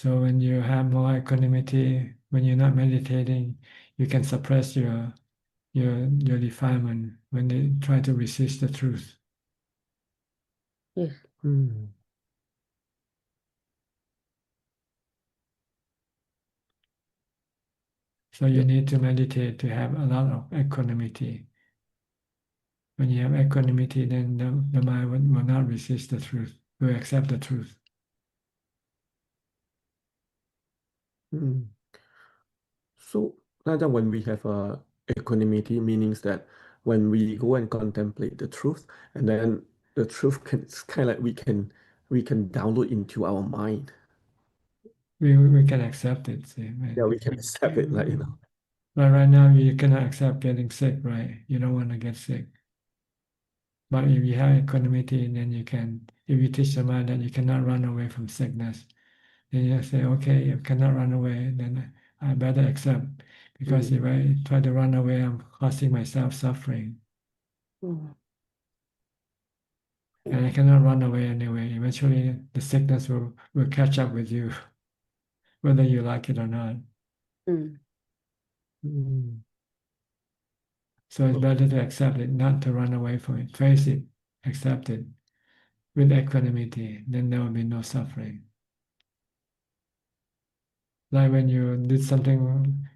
So when you have more equanimity, when you're not meditating, you can suppress your defilement when they try to resist the truth. Yes. So you need to meditate to have a lot of equanimity. When you have equanimity, then the mind will not resist the truth, will accept the truth. So, Raja, when we have equanimity, meanings that when we go and contemplate the truth, and then the truth can, it's kind of like we can download into our mind. We can accept it. See, Yeah, we can accept it, like, you know. But right now you cannot accept getting sick, right? You don't want to get sick. But if you have equanimity, then you can, if you teach the mind that you cannot run away from sickness, then you say, okay, if I cannot run away, then I better accept. Because if I try to run away, I'm causing myself suffering. And I cannot run away anyway. Eventually, the sickness will catch up with you, whether you like it or not. So it's better to accept it, not to run away from it. Face it, accept it with equanimity. Then there will be no suffering. Like when you did something,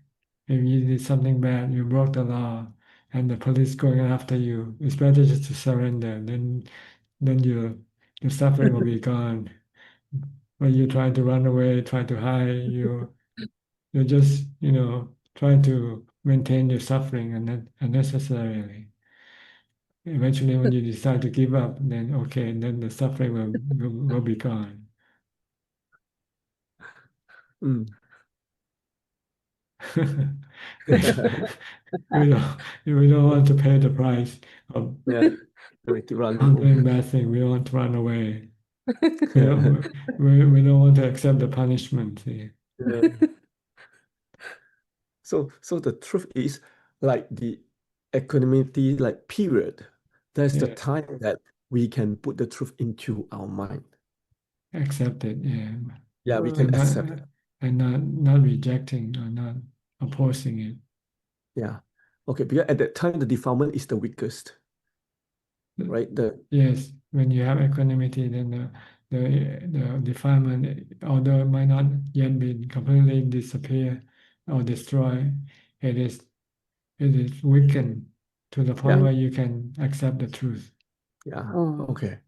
if you did something bad, you broke the law, and the police going after you, it's better just to surrender. Then your suffering will be gone. When you try to run away, try to hide, you're just trying to maintain your suffering unnecessarily. Eventually, when you decide to give up, then okay, then the suffering will be gone. we don't want to pay the price of doing bad thing. We want to run away. we don't want to accept the punishment. See? So the truth is, like the equanimity, like period, that's the time that we can put the truth into our mind. Accept it, yeah. Yeah, we can accept it. And not rejecting or not opposing it. Yeah. Okay, because at that time the defilement is the weakest. Right? Yes, when you have equanimity, then the defilement, although it might not yet be completely disappear or destroy, it is weakened to the point where you can accept the truth. Yeah. Okay.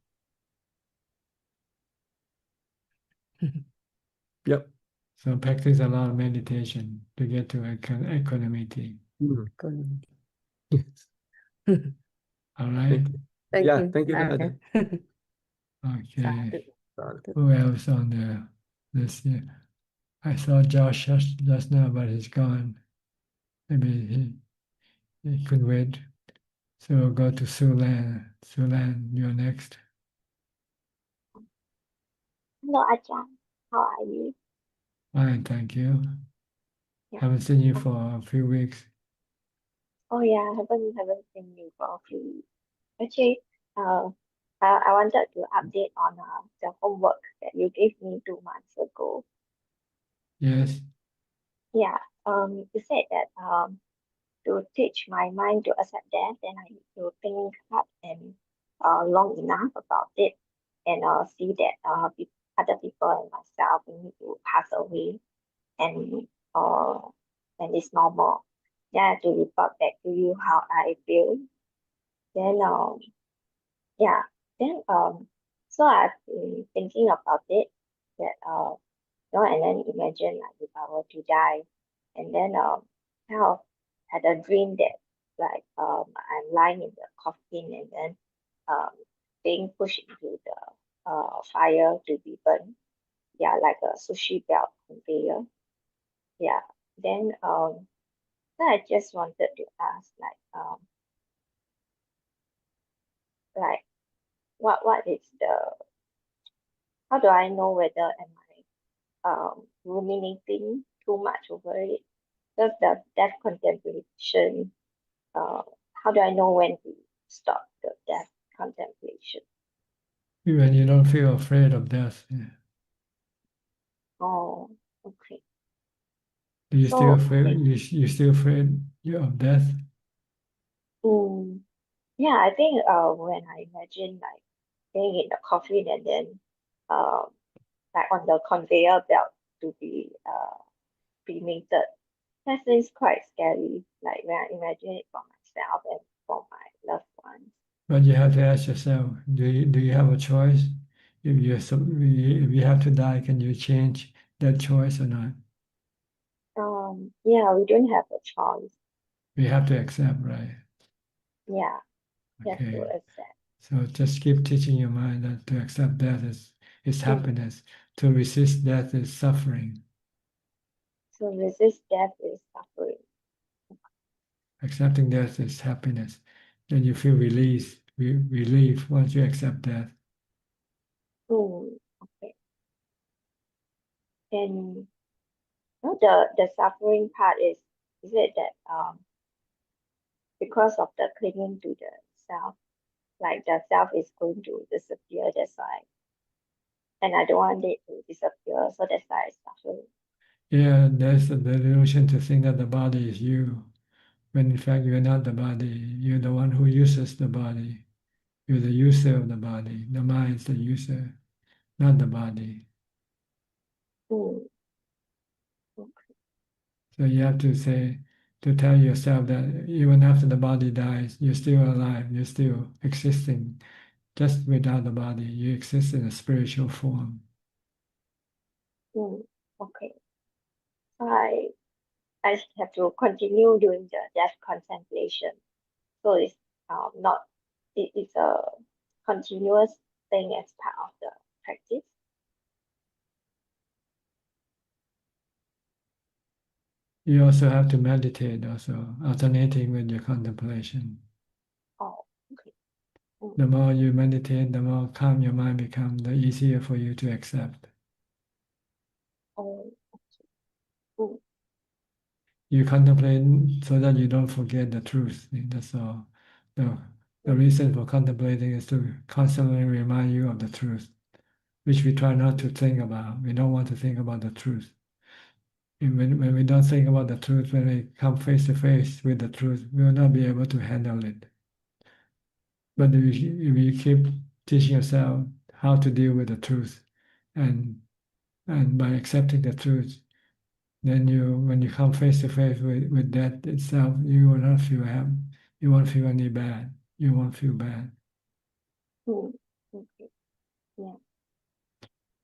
Yep. So practice a lot of meditation to get to equanimity. All right. Thank you. Thank you. Okay. Who else on the list here? I saw Josh just now, but he's gone. Maybe he could wait. So we'll go to Sulan. Sulan, you're next. Hello, Ajahn. How are you? Fine, thank you. Yeah. Haven't seen you for a few weeks. Oh yeah, I haven't seen you for a few weeks. Actually, I wanted to update on the homework that you gave me 2 months ago. Yes. Yeah. You said that to teach my mind to accept death, then I need to think hard and long enough about it, and see that other people and myself, we need to pass away, and it's normal. Then I have to report back to you how I feel. Then yeah. Then so I've been thinking about it, that and then imagine like if I were to die, and then kind of had a dream that like I'm lying in the coffin, and then being pushed into the fire to be burned. Yeah, like a sushi belt conveyor. Yeah. Then I just wanted to ask like what is the, how do I know whether am I ruminating too much over it? Because the death contemplation, how do I know when to stop the death contemplation? When you don't feel afraid of death. Yeah. Oh, okay. Do you still So, afraid? You still afraid of death? yeah, I think when I imagine like being in the coffin and then like on the conveyor belt to be cremated, that seems quite scary. Like when I imagine it for myself and for my loved ones. But you have to ask yourself: do you have a choice? If you have to die, can you change that choice or not? Yeah, we don't have a choice. We have to accept, right? Yeah, we have to Okay. accept. So just keep teaching your mind that to accept death is happiness. To resist death is suffering. So resist death is suffering. Accepting death is happiness. Then you feel relief once you accept death. Okay. And the suffering part is it that because of the clinging to the self, like the self is going to disappear, that's why, and I don't want it to disappear, so that's why it's suffering. Yeah, there's the delusion to think that the body is you, when in fact you're not the body. You're the one who uses the body. You're the user of the body. The mind is the user, not the body. So you have to tell yourself that even after the body dies, you're still alive, you're still existing. Just without the body, you exist in a spiritual form. Okay. I have to continue doing the death contemplation. So it's not it's a continuous thing as part of the practice. You also have to meditate, also alternating with your contemplation. Oh, okay. The more you meditate, the more calm your mind becomes, the easier for you to accept. Oh, okay. You contemplate so that you don't forget the truth. That's all. The reason for contemplating is to constantly remind you of the truth, which we try not to think about. We don't want to think about the truth. And when we don't think about the truth, when we come face to face with the truth, we will not be able to handle it. But if you keep teaching yourself how to deal with the truth, and by accepting the truth, then when you come face to face with death itself, you will not feel happy. You won't feel any bad. You won't feel bad. Okay. Yeah.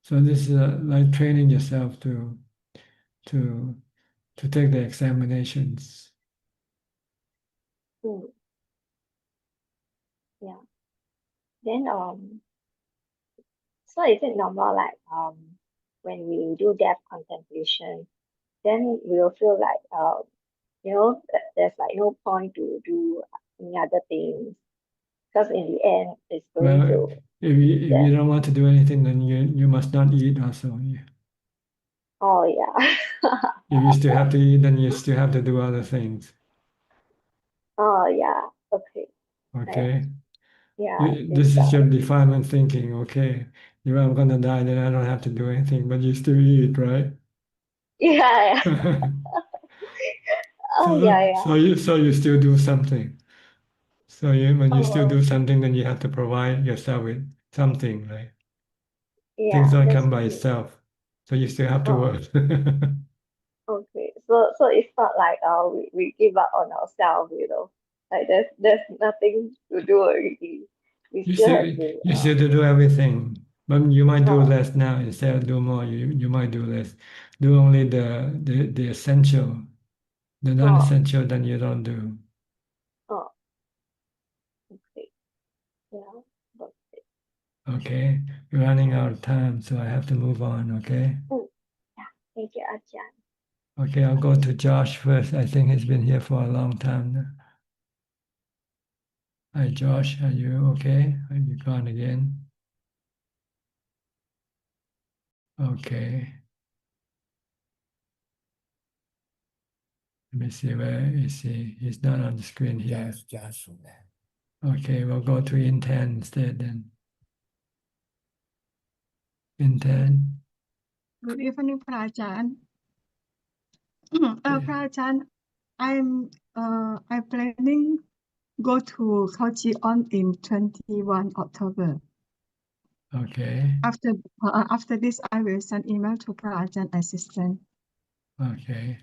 So this is like training yourself to take the examinations. Yeah. Then so is it normal like when we do death contemplation, then we'll feel like there's like no point to do any other things because in the end it's going Well, to if you don't want to do anything, then you must not eat also. oh yeah. If you still have to eat, then you still have to do other things. Oh yeah. Okay. Okay. Yeah. This is your defilement thinking. Okay, if I'm gonna die, then I don't have to do anything, but you still eat, right? Yeah. Oh yeah. So you still do something. So when you still Oh do something, then you have to provide yourself with something, right? Things yeah. don't That's come by true. itself, so you still have to Oh. work. Okay, so it's not like we give up on ourselves, like there's nothing to do already. We You still still have to you still do everything, but you might do less now instead of do more. You might do less. Do only the essential. The non-essential, then you don't do. oh okay, yeah, okay. Okay, we're running out of time, so I have to move on. Okay. Yeah, thank you, Ajahn. Okay, I'll go to Josh first. I think he's been here for a long time now. Hi, Josh. Are you okay? Are you gone again? Okay. Let me see, where is he? He's not on the screen here. Okay, we'll go to Inten instead then. Inten. Good evening, Prajan. Yeah. Prajan, I'm planning go to Kochi on in 21 October. Okay. After this, I will send email to Prajan assistant. Okay.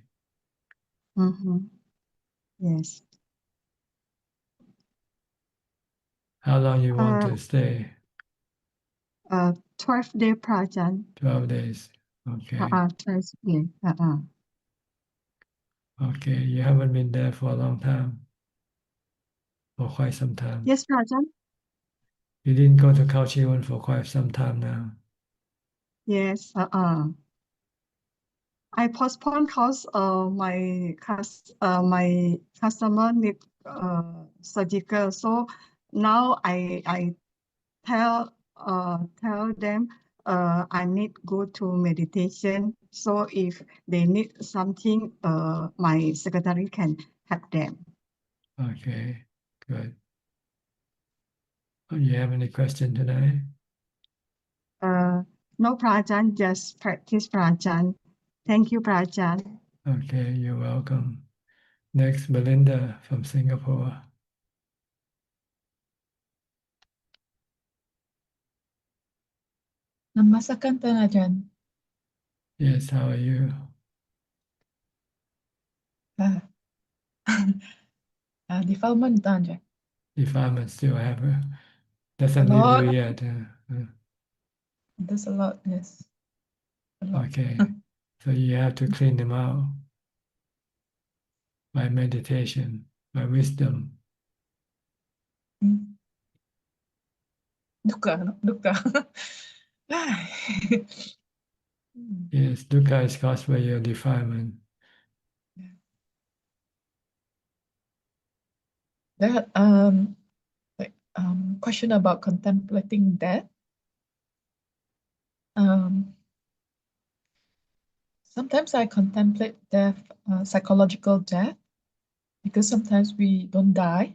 Yes. How long you want to stay? 12 day Prajan. 12 days. Okay. 12 day. Okay. You haven't been there for a long time. For quite some time. Yes, Prajan. You didn't go to Kaohsiung for quite some time now. Yes. I postponed because my customer need surgical. So now I tell them I need go to meditation. So if they need something, my secretary can help them. Okay. Good. You have any question today? No, Prajan, just practice Prajan. Thank you, Prajan. Okay, you're welcome. Next, Belinda from Singapore. Namaskar, Ajaan. Yes, how are you? Defilement, Ajaan. Defilement still doesn't leave you yet. There's a lot, yes. A lot. Okay, so you have to clean them out by meditation, by wisdom. Dukkha. Yes, dukkha is caused by your defilement. That question about contemplating death. Sometimes I contemplate death, psychological death, because sometimes we don't die,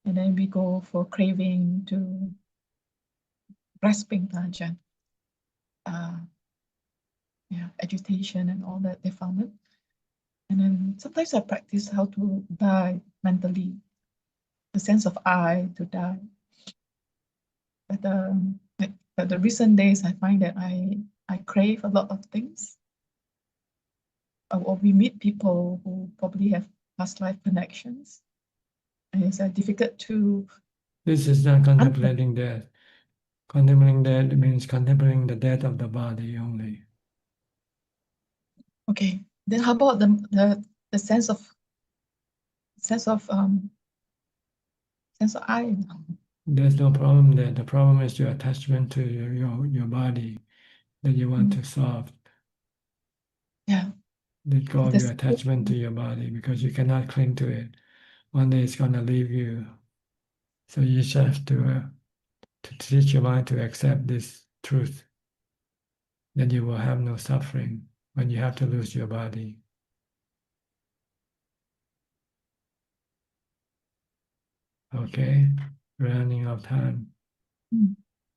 and then we go for craving to grasping, Ajaan. Agitation and all that defilement. And then sometimes I practice how to die mentally, the sense of I to die. But the recent days, I find that I crave a lot of things. Or we meet people who probably have past life connections. And it's difficult to... This is not contemplating death. Contemplating death means contemplating the death of the body only. Okay, then how about the sense of I? There's no problem there. The problem is your attachment to your body that you want to solve. Yeah. Let go of your attachment to your body because you cannot cling to it. One day it's going to leave you. So you just have to teach your mind to accept this truth. Then you will have no suffering when you have to lose your body. Okay, running out of time.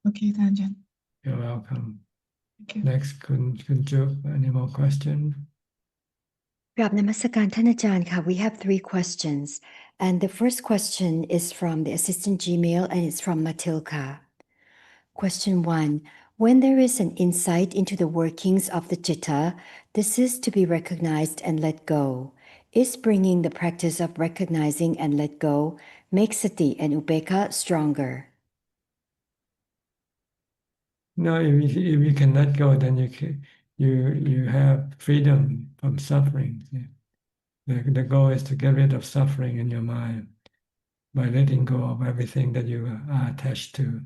Okay, Ajaan. You're welcome. Thank you. Next, Kunjuk, any more questions? กราบนมัสการท่านอาจารย์ค่ะ We have 3 questions. And the first question is from the assistant Gmail and it's from Matilka. Question 1. When there is an insight into the workings of the citta, this is to be recognized and let go. Is bringing the practice of recognizing and let go make sati and upekkha stronger? No, if you can let go, then you have freedom from suffering. The goal is to get rid of suffering in your mind by letting go of everything that you are attached to.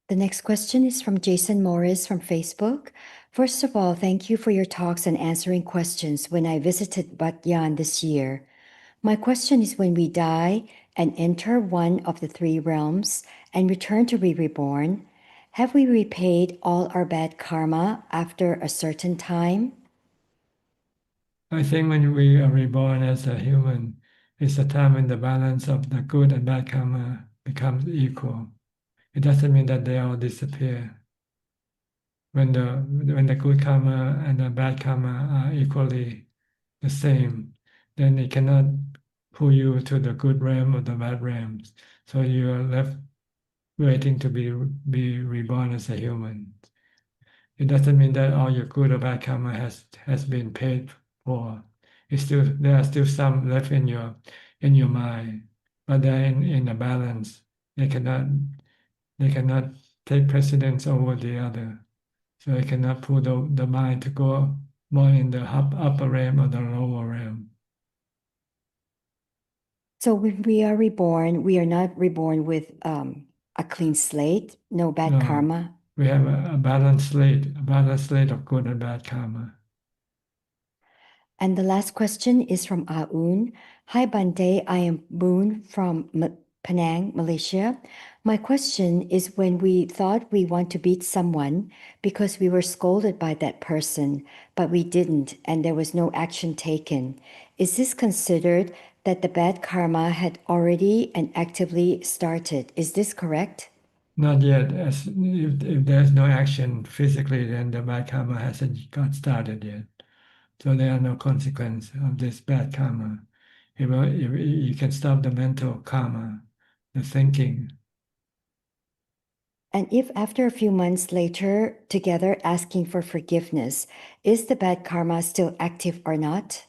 The next question is from Jason Morris from Facebook. First of all, thank you for your talks and answering questions when I visited Bat Yan this year. My question is when we die and enter one of the 3 realms and return to be reborn, have we repaid all our bad karma after a certain time? I think when we are reborn as a human, it's a time when the balance of the good and bad karma becomes equal. It doesn't mean that they all disappear. when the good karma and the bad karma are equally the same, then it cannot pull you to the good realm or the bad realms. So you are left waiting to be reborn as a human. It doesn't mean that all your good or bad karma has been paid for. There are still some left in your mind, but they're in a balance. They cannot take precedence over the other. So it cannot pull the mind to go more in the upper realm or the lower realm. So when we are reborn, we are not reborn with a clean slate, no bad No. karma. We have a balanced slate of good and bad karma. And the last question is from Aun. Hi Bante, I am Boon from Penang, Malaysia. My question is, when we thought we want to beat someone because we were scolded by that person, but we didn't and there was no action taken, is this considered that the bad karma had already and actively started? Is this correct? Not yet. If there's no action physically, then the bad karma hasn't got started yet. So there are no consequences of this bad karma. If you can stop the mental karma, the thinking. And if after a few months later, together asking for forgiveness, is the bad karma still active or not?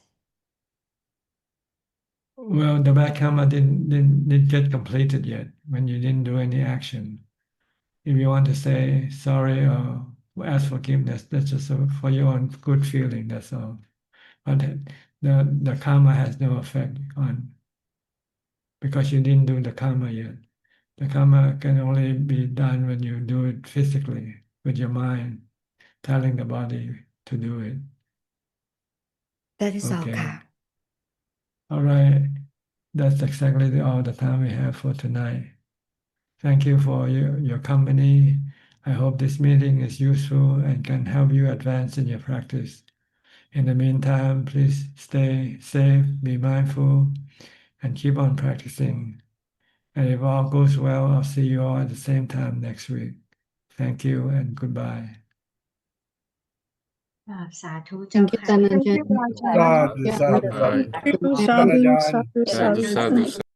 Well, the bad karma didn't get completed yet when you didn't do any action. If you want to say sorry or ask forgiveness, that's just for your own good feeling, that's all. But the karma has no effect on, because you didn't do the karma yet. The karma can only be done when you do it physically with your mind, telling the body to do it. That is all, Okay. Ka. All right. That's exactly all the time we have for tonight. Thank you for your company. I hope this meeting is useful and can help you advance in your practice. In the meantime, please stay safe, be mindful, and keep on practicing. And if all goes well, I'll see you all at the same time next week. Thank you and goodbye. สาธุเจ้า Thank you, ค่ะ Thank Tanajan. you, Ajahn. Sadhu, sadhu, sadhu. Thank you, sadhu, sadhu, Sadhu, sadhu. sadhu, sadhu.